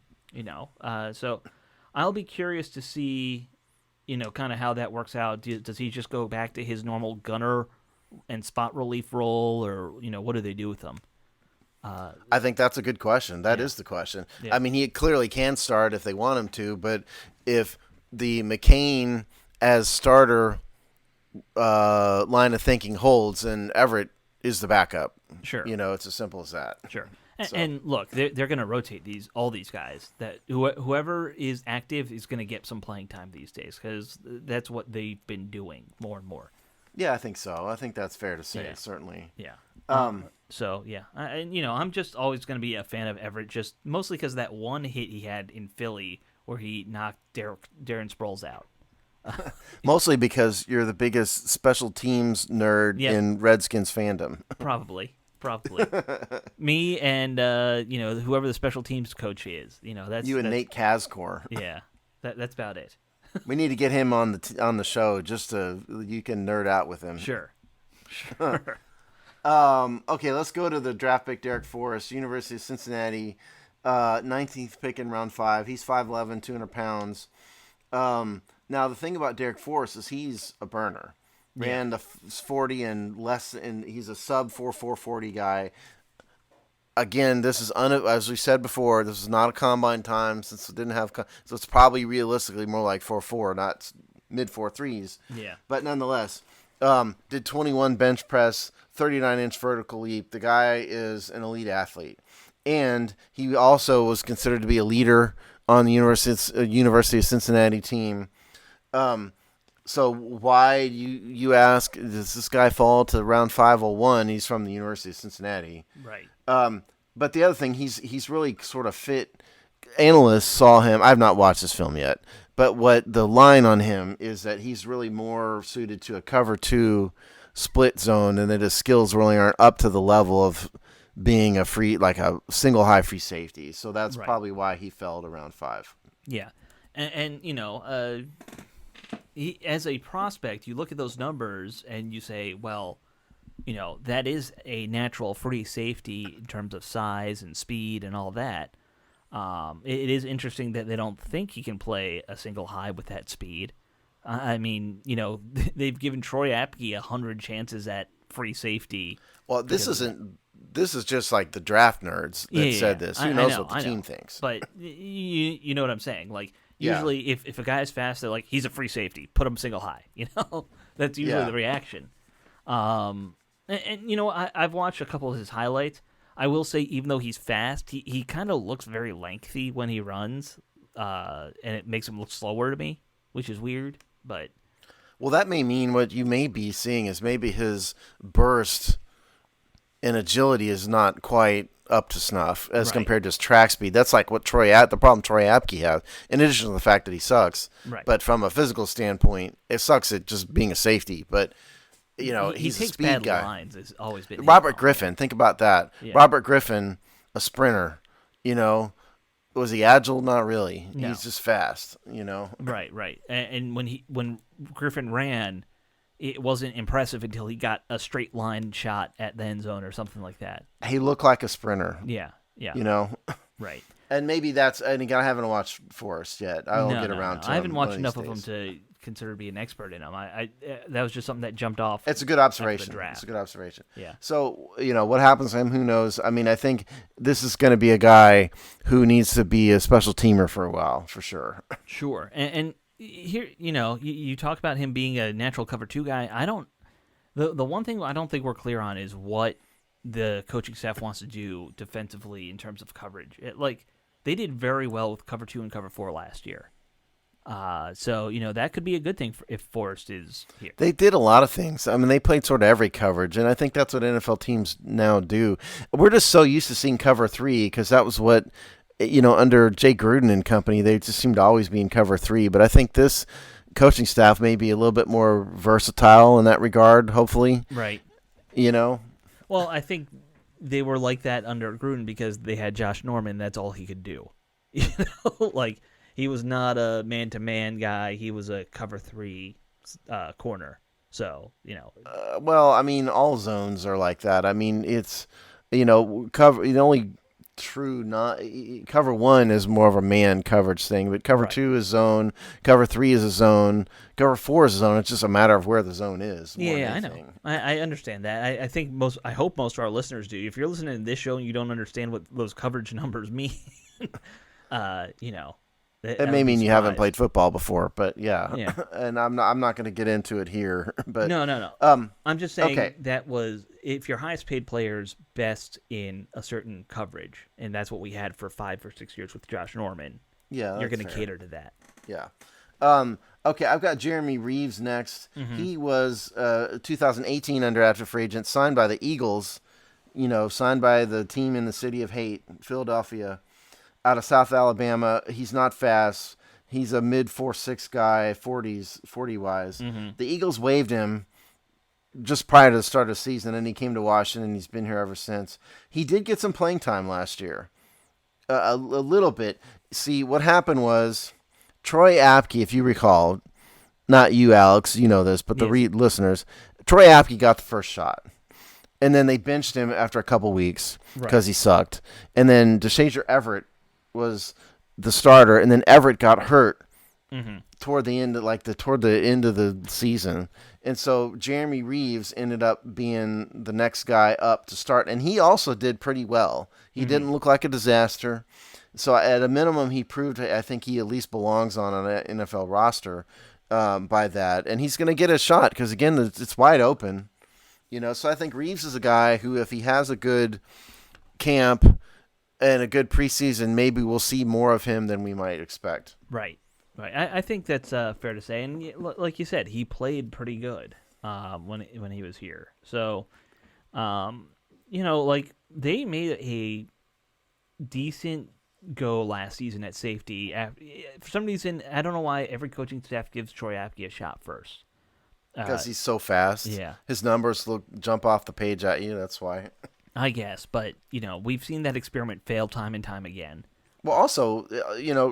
I'll be curious to see. Kind of how that works out. Does he just go back to his normal gunner and spot relief role, or what do they do with him? I think that's a good question. That is the question. Yeah. I mean, he clearly can start if they want him to, but if the McCain as starter line of thinking holds, and Everett is the backup. Sure. It's as simple as that. Sure. And look, they're going to rotate all these guys. That whoever is active is going to get some playing time these days because that's what they've been doing more and more. Yeah, I think so. I think that's fair to say. Certainly. Yeah. I'm just always going to be a fan of Everett, just mostly because that one hit he had in Philly where he knocked Darren Sproles out. Mostly because you're the biggest special teams nerd in Redskins fandom. Probably. Me and whoever the special teams coach is. That's you and Nate Cascore. Yeah, that's about it. We need to get him on the show just so you can nerd out with him. Sure. Okay, let's go to the draft pick, Derek Forrest, University of Cincinnati, 19th pick in round 5. He's 5'11", 200 pounds. Now the thing about Derek Forrest is he's a burner. Ran the 40 and less, and he's a sub 4.40 guy. Again, this is as we said before. This is not a combine time since it didn't have. So it's probably realistically more like 4.4, not mid 4.3s. Yeah. But nonetheless, did 21 bench press, 39-inch vertical leap. The guy is an elite athlete, and he also was considered to be a leader on the University of Cincinnati team. So why, you ask, does this guy fall to round 501? He's from the University of Cincinnati. Right. But the other thing, he's really sort of fit. Analysts saw him. I've not watched this film yet. But what the line on him is that he's really more suited to a cover 2 split zone, and that his skills really aren't up to the level of being a single high free safety. So that's probably why he fell to round 5. Yeah. And as a prospect, you look at those numbers and you say, well, that is a natural free safety in terms of size and speed and all that. It is interesting that they don't think he can play a single high with that speed. I mean, they've given Troy Apke 100 chances at free safety. Well, this is just like the draft nerds that said this. Who knows what the team thinks? But you know what I'm saying. Usually, if a guy's fast, they're like, he's a free safety. Put him single high. That's usually the reaction. I've watched a couple of his highlights. I will say, even though he's fast, he kind of looks very lengthy when he runs, and it makes him look slower to me, which is weird. But that may mean what you may be seeing is maybe his burst and agility is not quite up to snuff as compared to his track speed. That's like what the problem Troy Apke has, in addition to the fact that he sucks. Right. But from a physical standpoint, it sucks at just being a safety. But, he's a speed bad guy. Lines has always been Robert Griffin, think about that. Yeah. Robert Griffin, a sprinter, was he agile? Not really. No. He's just fast, Right. And when Griffin ran, it wasn't impressive until he got a straight line shot at the end zone or something like that. He looked like a sprinter. Yeah. Right. And maybe and again, I haven't watched Forrest yet. I'll get around to him. I haven't watched enough of him to consider being an expert in him. That was just something that jumped off. It's a good observation. It's a good observation. Yeah. So, what happens to him, who knows? I mean, I think this is going to be a guy who needs to be a special teamer for a while, for sure. Sure. And here, you talk about him being a natural cover 2 guy. The one thing I don't think we're clear on is what the coaching staff wants to do defensively in terms of coverage. They did very well with cover 2 and cover 4 last year. So that could be a good thing if Forrest is here. They did a lot of things. I mean, they played sort of every coverage, and I think that's what NFL teams now do. We're just so used to seeing cover 3 because that was what, under Jay Gruden and company, they just seemed to always be in cover 3. But I think this coaching staff may be a little bit more versatile in that regard, hopefully. Right. Well, I think they were like that under Gruden because they had Josh Norman. That's all he could do. He was not a man-to-man guy. He was a cover 3 corner. So, well, I mean, all zones are like that. I mean, it's, cover. The only cover 1 is more of a man coverage thing, but cover 2 is zone. Cover 3 is a zone. Cover 4 is a zone. It's just a matter of where the zone is. Yeah, I know. I understand that. I hope most of our listeners do. If you're listening to this show and you don't understand what those coverage numbers mean, It may mean you haven't played football before, but yeah. And I'm not going to get into it here. But no. I'm just saying that was if your highest paid player's best in a certain coverage, and that's what we had for 5 or 6 years with Josh Norman. Yeah, you're going to cater to that. Yeah. Okay, I've got Jeremy Reeves next. Mm-hmm. He was 2018 undrafted free agent, signed by the Eagles. Signed by the team in the city of hate, Philadelphia. Out of South Alabama. He's not fast. He's a mid 4.6 guy, 40-wise. Mm-hmm. The Eagles waived him just prior to the start of the season, and he came to Washington, and he's been here ever since. He did get some playing time last year, a little bit. See, what happened was Troy Apke, if you recall, not you, Alex, you know this, but the listeners, Troy Apke got the first shot. And then they benched him after a couple weeks because he sucked. And then DeShazier Everett was the starter, and then Everett got hurt toward the end of the season, and so Jeremy Reeves ended up being the next guy up to start, and he also did pretty well. He didn't look like a disaster, so at a minimum, he proved I think he at least belongs on an NFL roster by that, and he's going to get a shot because again, it's wide open, So I think Reeves is a guy who, if he has a good camp and a good preseason, maybe we'll see more of him than we might expect. Right. I think that's fair to say. And like you said, he played pretty good when he was here. So, they made a decent go last season at safety. For some reason, I don't know why every coaching staff gives Troy Apke a shot first. Because he's so fast. Yeah. His numbers jump off the page at you. That's why. I guess, but, we've seen that experiment fail time and time again. Well, also,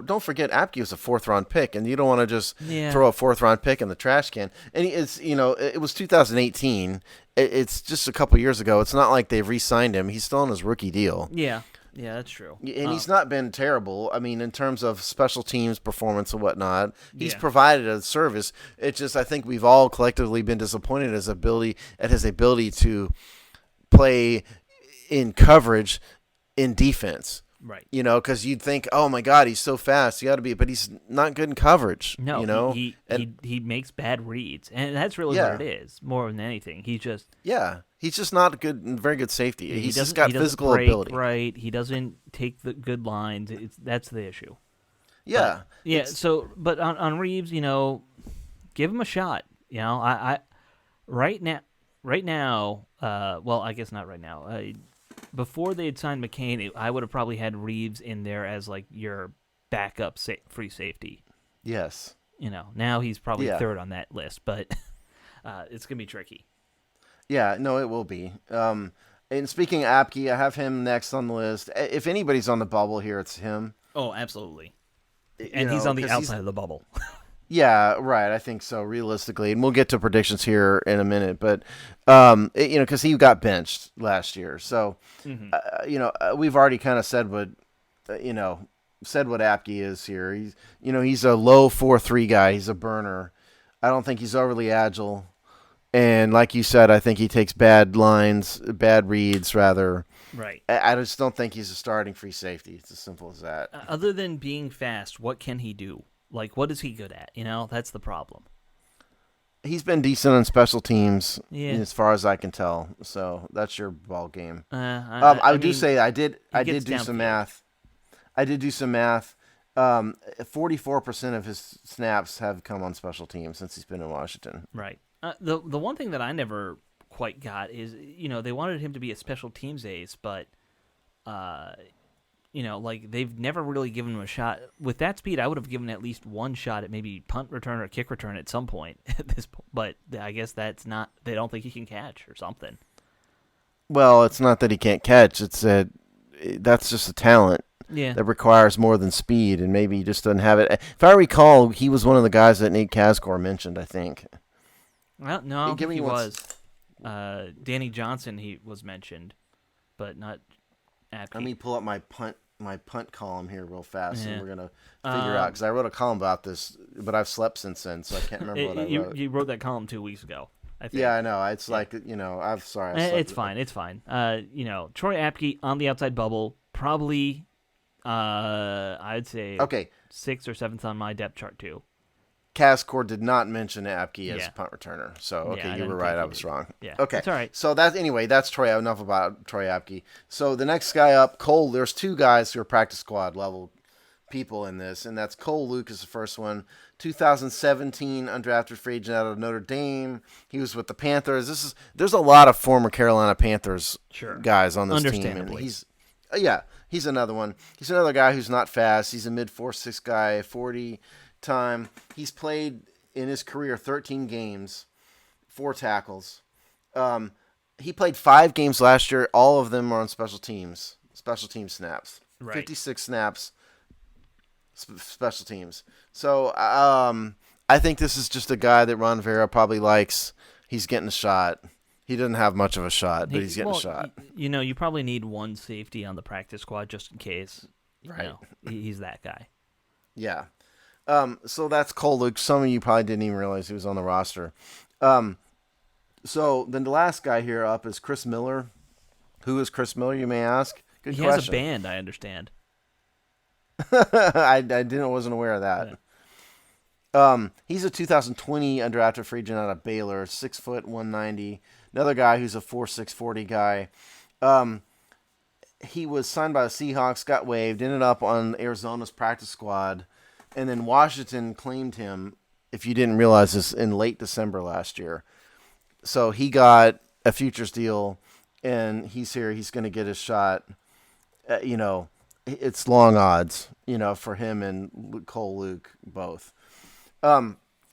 don't forget Apke was a 4th-round pick, and you don't want to just throw a 4th-round pick in the trash can. And it was 2018. It's just a couple years ago. It's not like they've re-signed him. He's still on his rookie deal. Yeah, that's true. And he's not been terrible. I mean, in terms of special teams performance and whatnot, he's provided a service. It's just I think we've all collectively been disappointed at his ability to play in coverage in defense. Right. Because you'd think, oh my God, he's so fast. He ought to be, but he's not good in coverage. No, he makes bad reads, and that's really what it is, more than anything. He's just not very good safety. He's just got physical ability. Right. He doesn't take the good lines. That's the issue. Yeah. So, but on Reeves, give him a shot. I right now. Well, I guess not right now. before they had signed McCain, I would have probably had Reeves in there as like your backup free safety. Yes. Now he's probably third on that list, but it's gonna be tricky. Yeah, no, it will be. And speaking of Apke, I have him next on the list. If anybody's on the bubble here, it's him. Oh, absolutely. And he's on the outside of the bubble. Yeah, right. I think so, realistically. And we'll get to predictions here in a minute. But, because he got benched last year. So, we've already kind of said what Apke is here. He's a low 4.3 guy. He's a burner. I don't think he's overly agile. And like you said, I think he takes bad reads, rather. Right. I just don't think he's a starting free safety. It's as simple as that. Other than being fast, what can he do? Like, what is he good at? That's the problem. He's been decent on special teams, as far as I can tell. So that's your ball game. I do do some math. I did do some math. 44% of his snaps have come on special teams since he's been in Washington. Right. The one thing that I never quite got is, they wanted him to be a special teams ace, but, they've never really given him a shot. With that speed, I would have given at least one shot at maybe punt return or kick return at some point at this point. But I guess that's not, they don't think he can catch or something. Well, it's not that he can't catch. It's that that's just a talent. Yeah. That requires more than speed, and maybe he just doesn't have it. If I recall, he was one of the guys that Nate Cascor mentioned, I think. Well, no, I don't think he was. Danny Johnson, he was mentioned, but not Apke. Let me pull up my punt column here real fast, and we're gonna figure out, because I wrote a column about this, but I've slept since then, so I can't remember what I wrote. You wrote that column 2 weeks ago, I think. Yeah, I know. It's like I'm sorry. It's fine. It's fine. Troy Apke on the outside bubble, probably. I'd say 6th or 7th on my depth chart too. Cascor did not mention Apke as a punt returner, so you were right. I was wrong. Yeah, okay, that's all right. So that's Troy. Enough about Troy Apke. So the next guy up, Cole. There's 2 guys who are practice squad level people in this, and that's Cole Luke is the first one. 2017 undrafted free agent out of Notre Dame. He was with the Panthers. There's a lot of former Carolina Panthers guys on this team, and he's another one. He's another guy who's not fast. He's a mid 4.6 guy, 40 time. He's played in his career 13 games, 4 tackles. He played 5 games last year. All of them are on special team snaps. Right. 56 snaps, special teams. So I think this is just a guy that Ron Vera probably likes. He's getting a shot. He doesn't have much of a shot, but he's getting a shot. You probably need one safety on the practice squad just in case. Right. He's that guy. Yeah. So that's Cole Luke. Some of you probably didn't even realize he was on the roster. So then the last guy here up is Chris Miller. Who is Chris Miller, you may ask? Good question. He has a band, I understand. I wasn't aware of that. Yeah. He's a 2020 undrafted free agent out of Baylor, 6 foot 190. Another guy who's a 4.6 40 guy. He was signed by the Seahawks, got waived, ended up on Arizona's practice squad, and then Washington claimed him, if you didn't realize this, in late December last year. So he got a futures deal, and he's here. He's going to get his shot. It's long odds, for him and Cole Luke both.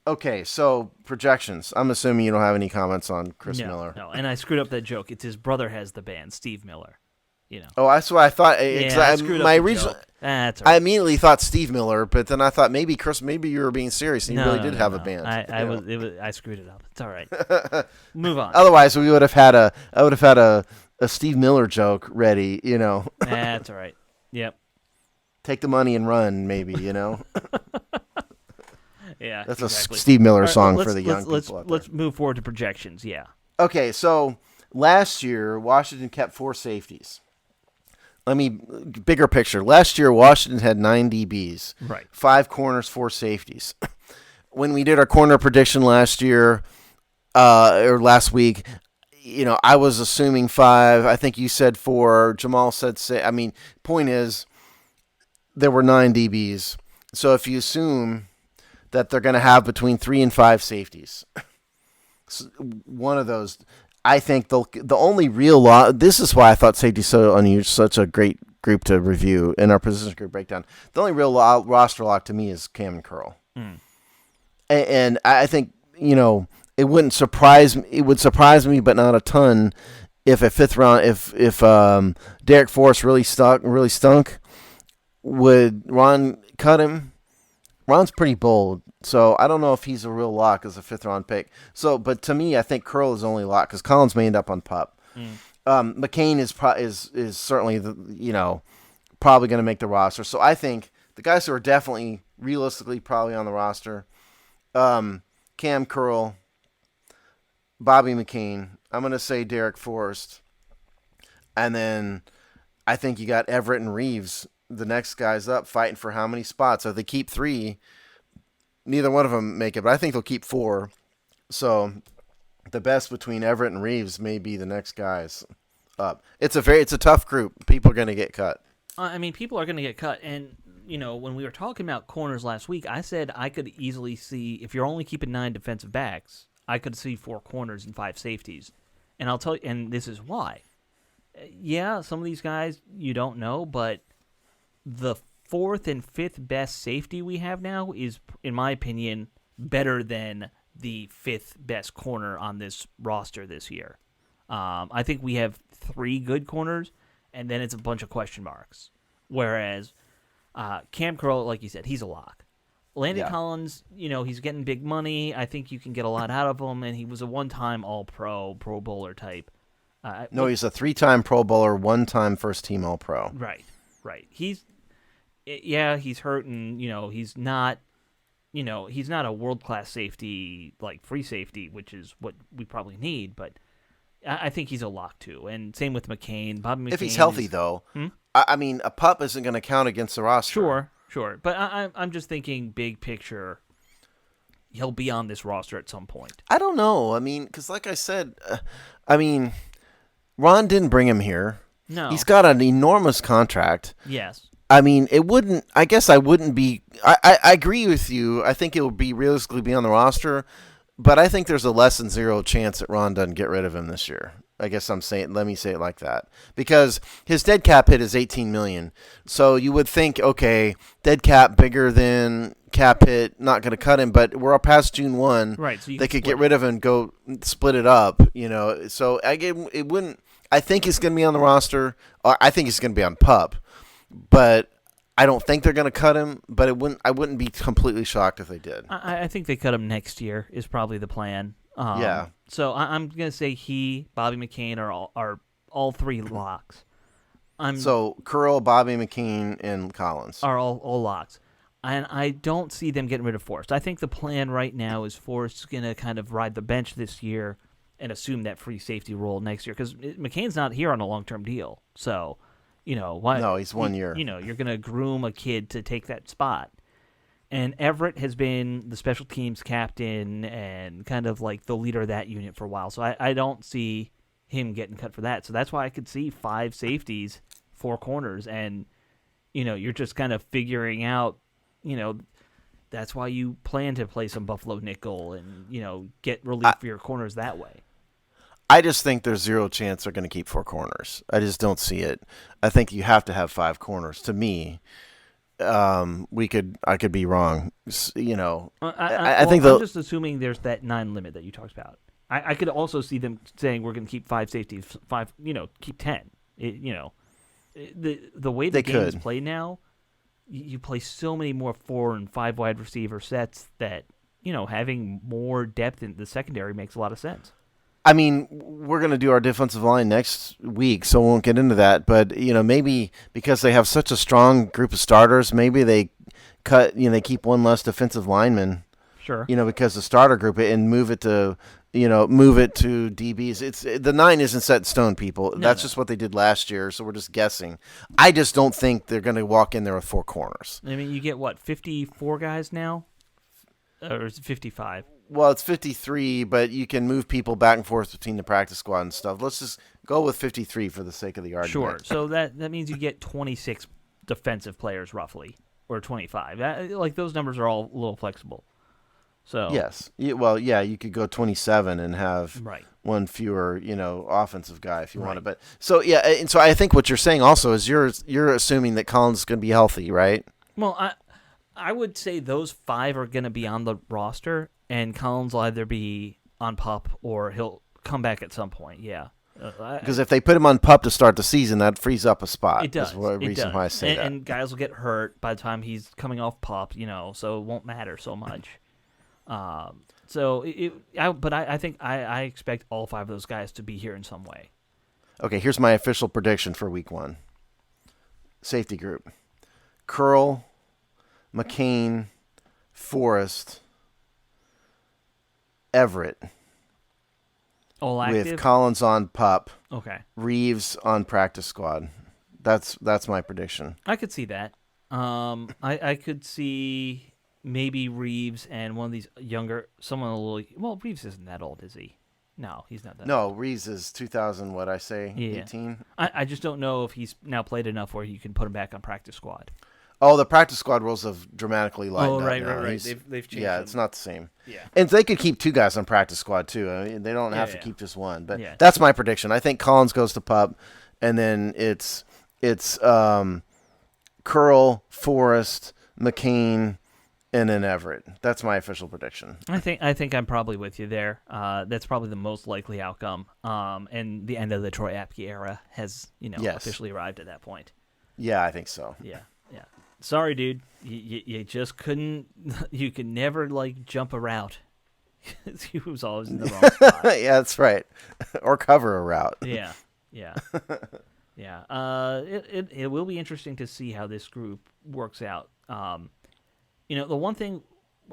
Okay, so projections. I'm assuming you don't have any comments on Chris Miller. No, and I screwed up that joke. It's his brother has the band, Steve Miller. Oh, that's what I thought. I screwed up the joke. That's all right. I immediately thought Steve Miller, but then I thought maybe you were being serious and you really did have a band. I screwed it up. It's all right. Move on. Otherwise, I would have had a Steve Miller joke ready. That's all right. Yep. Take the money and run, maybe. Yeah, that's exactly. A Steve Miller song for the young people out there. Let's move forward to projections. Yeah. Okay, so last year Washington kept 4 safeties. Bigger picture. Last year, Washington had 9 DBs. Right. 5 corners, 4 safeties. When we did our corner prediction last year, or last week, I was assuming 5. I think you said 4. Jamal said 6. Point is, there were 9 DBs. So if you assume that they're going to have between 3 and 5 safeties, one of those, I think the only real this is why I thought safety so unusual, such a great group to review in our position group breakdown. The only real roster lock to me is Cam and Curl, and I think it wouldn't surprise me. It would surprise me, but not a ton, if a fifth round if Derek Forrest really stunk, would Ron cut him? Ron's pretty bold, so I don't know if he's a real lock as a fifth-round pick. So, but to me, I think Curl is only lock because Collins may end up on PUP. McCain is certainly probably going to make the roster. So I think the guys who are definitely realistically probably on the roster, Cam Curl, Bobby McCain. I'm going to say Derek Forrest, and then I think you got Everett and Reeves. The next guy's up fighting for how many spots? So if they keep 3, neither one of them make it, but I think they'll keep 4. So the best between Everett and Reeves may be the next guys up. It's a tough group. People are going to get cut. I mean, people are going to get cut. And, when we were talking about corners last week, I said I could easily see, if you're only keeping 9 defensive backs, I could see 4 corners and 5 safeties. And I'll tell you, and this is why. Yeah, some of these guys you don't know, but the 4th and 5th best safety we have now is, in my opinion, better than the 5th best corner on this roster this year. I think we have 3 good corners, and then it's a bunch of question marks. Whereas Cam Curl, like you said, he's a lock. Landon Collins, he's getting big money. I think you can get a lot out of him, and he was a one-time All-Pro, Pro Bowler type. No, he's a 3-time Pro Bowler, 1-time first-team All-Pro. Right. He's hurt, and he's not a world-class safety, like free safety, which is what we probably need, but I think he's a lock too. And same with McCain. Bobby McCain. If he's healthy, though. I mean, a PUP isn't going to count against the roster. Sure. But I'm just thinking big picture. He'll be on this roster at some point. I don't know. I mean, because like I said, Ron didn't bring him here. No. He's got an enormous contract. Yes. I mean, I guess I wouldn't be. I agree with you. I think it would be realistically be on the roster, but I think there's a less than 0 chance that Ron doesn't get rid of him this year. I guess let me say it like that, because his dead cap hit is $18 million. So you would think, okay, dead cap bigger than cap hit, not going to cut him, but we're past June 1. Right. So they could get rid of him and go split it up. So it wouldn't. I think he's going to be on the roster. I think he's going to be on PUP. But I don't think they're going to cut him. But I wouldn't be completely shocked if they did. I think they cut him next year is probably the plan. Yeah. So I'm going to say Bobby McCain are all 3 locks. So Curl, Bobby McCain, and Collins are all locks. And I don't see them getting rid of Forrest. I think the plan right now is Forrest's going to kind of ride the bench this year and assume that free safety role next year, because McCain's not here on a long-term deal. So, why? No, he's 1 year. You're going to groom a kid to take that spot. And Everett has been the special teams captain and kind of like the leader of that unit for a while. So I don't see him getting cut for that. So that's why I could see 5 safeties, 4 corners, and you're just kind of figuring out, that's why you plan to play some Buffalo nickel and get relief for your corners that way. I just think there's 0 chance they're going to keep 4 corners. I just don't see it. I think you have to have 5 corners. To me, I could be wrong. I think I'm just assuming there's that 9 limit that you talked about. I could also see them saying we're going to keep 5 safeties, 5, keep 10. The way the game is played now, you play so many more 4 and 5 wide receiver sets that having more depth in the secondary makes a lot of sense. I mean, we're going to do our defensive line next week, so we won't get into that. But, maybe because they have such a strong group of starters, maybe they they keep 1 less defensive lineman. Sure. Because the starter group, and move it to DBs. It's the 9 isn't set in stone, people. That's just what they did last year, so we're just guessing. I just don't think they're going to walk in there with 4 corners. I mean, you get, 54 guys now? Or is it 55? Well, it's 53, but you can move people back and forth between the practice squad and stuff. Let's just go with 53 for the sake of the argument. Sure. So that means you get 26 defensive players roughly, or 25. Those numbers are all a little flexible. So yes. You could go 27 and have one fewer, offensive guy if you want it. But so yeah, and so I think what you're saying also is you're assuming that Collins is going to be healthy, right? Well, I would say those 5 are going to be on the roster, and Collins will either be on PUP or he'll come back at some point. Yeah. Because if they put him on PUP to start the season, that frees up a spot. It does. Is the reason why I say that. And guys will get hurt by the time he's coming off PUP, so it won't matter so much. I think I expect all 5 of those guys to be here in some way. Okay, here's my official prediction for week 1. Safety group. Curl, McCain, Forrest, Everett. All active? With Collins on PUP. Okay. Reeves on practice squad. That's my prediction. I could see that. I could see maybe Reeves and one of these younger, someone a little. Well, Reeves isn't that old, is he? No, he's not that. No, Reeves is 2000. What I say? Yeah. 18. I just don't know if he's now played enough where you can put him back on practice squad. Oh, the practice squad rules have dramatically lightened up. Right. They've changed. Yeah, them. it's not the same. Yeah, and they could keep 2 guys on practice squad too. I mean, they don't have to keep just one. But Yeah. that's my prediction. I think Collins goes to PUP, and then it's Curl, Forrest, McCain, and then Everett. That's my official prediction. I think I'm probably with you there. That's probably the most likely outcome. And the end of the Troy Apke era has officially arrived at that point. Yeah, I think so. Yeah. Sorry, dude. You just couldn't. You could never jump a route. He was always in the wrong spot. Yeah, that's right. Or cover a route. Yeah. It will be interesting to see how this group works out. The one thing,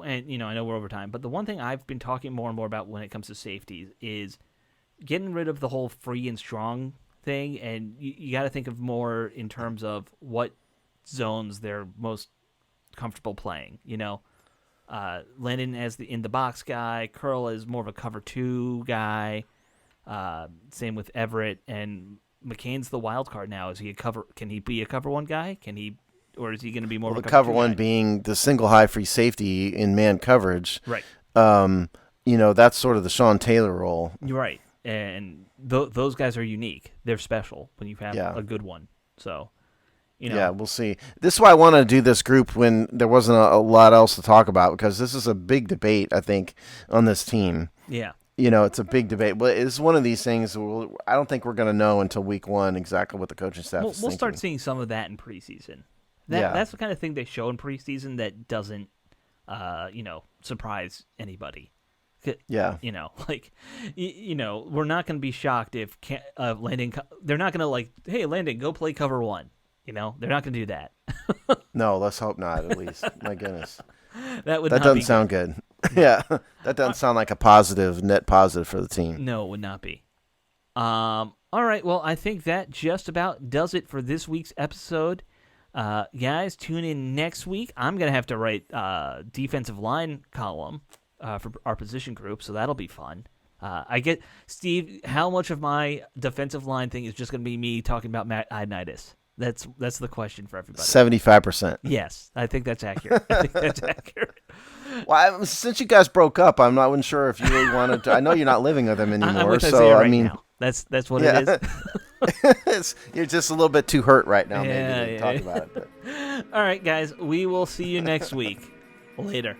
and I know we're over time, but the one thing I've been talking more and more about when it comes to safeties is getting rid of the whole free and strong thing, and you got to think of more in terms of what zones they're most comfortable playing. Landon as the in the box guy, Curl is more of a cover 2 guy. Same with Everett, and McCain's the wild card now. Is he a cover? Can he be a cover 1 guy? Or is he going to be more of a cover 1 guy? being the single high free safety in man coverage? Right. That's sort of the Sean Taylor role. You're right, and those guys are unique. They're special when you have a good one. So. Yeah, we'll see. This is why I wanted to do this group when there wasn't a lot else to talk about, because this is a big debate, I think, on this team. Yeah. It's a big debate. But it's one of these things I don't think we're going to know until week 1 exactly what the coaching staff is thinking. We'll start seeing some of that in preseason. That's the kind of thing they show in preseason that doesn't, surprise anybody. Yeah. We're not going to be shocked if Landon. They're not going to hey, Landon, go play cover 1. They're not going to do that. No, let's hope not, at least. My goodness. That doesn't sound good. Yeah. That doesn't sound like a net positive for the team. No, it would not be. All right. Well, I think that just about does it for this week's episode. Guys, tune in next week. I'm going to have to write defensive line column for our position group, so that'll be fun. Steve, how much of my defensive line thing is just going to be me talking about Matt Ioannidis? That's the question for everybody. 75%. Yes, I think that's accurate. Well, since you guys broke up, I'm not even sure if you really wanted to. I know you're not living with them anymore, I'm with so right now. That's what it is. You're just a little bit too hurt right now, maybe to talk about it. But. All right, guys, we will see you next week. Later.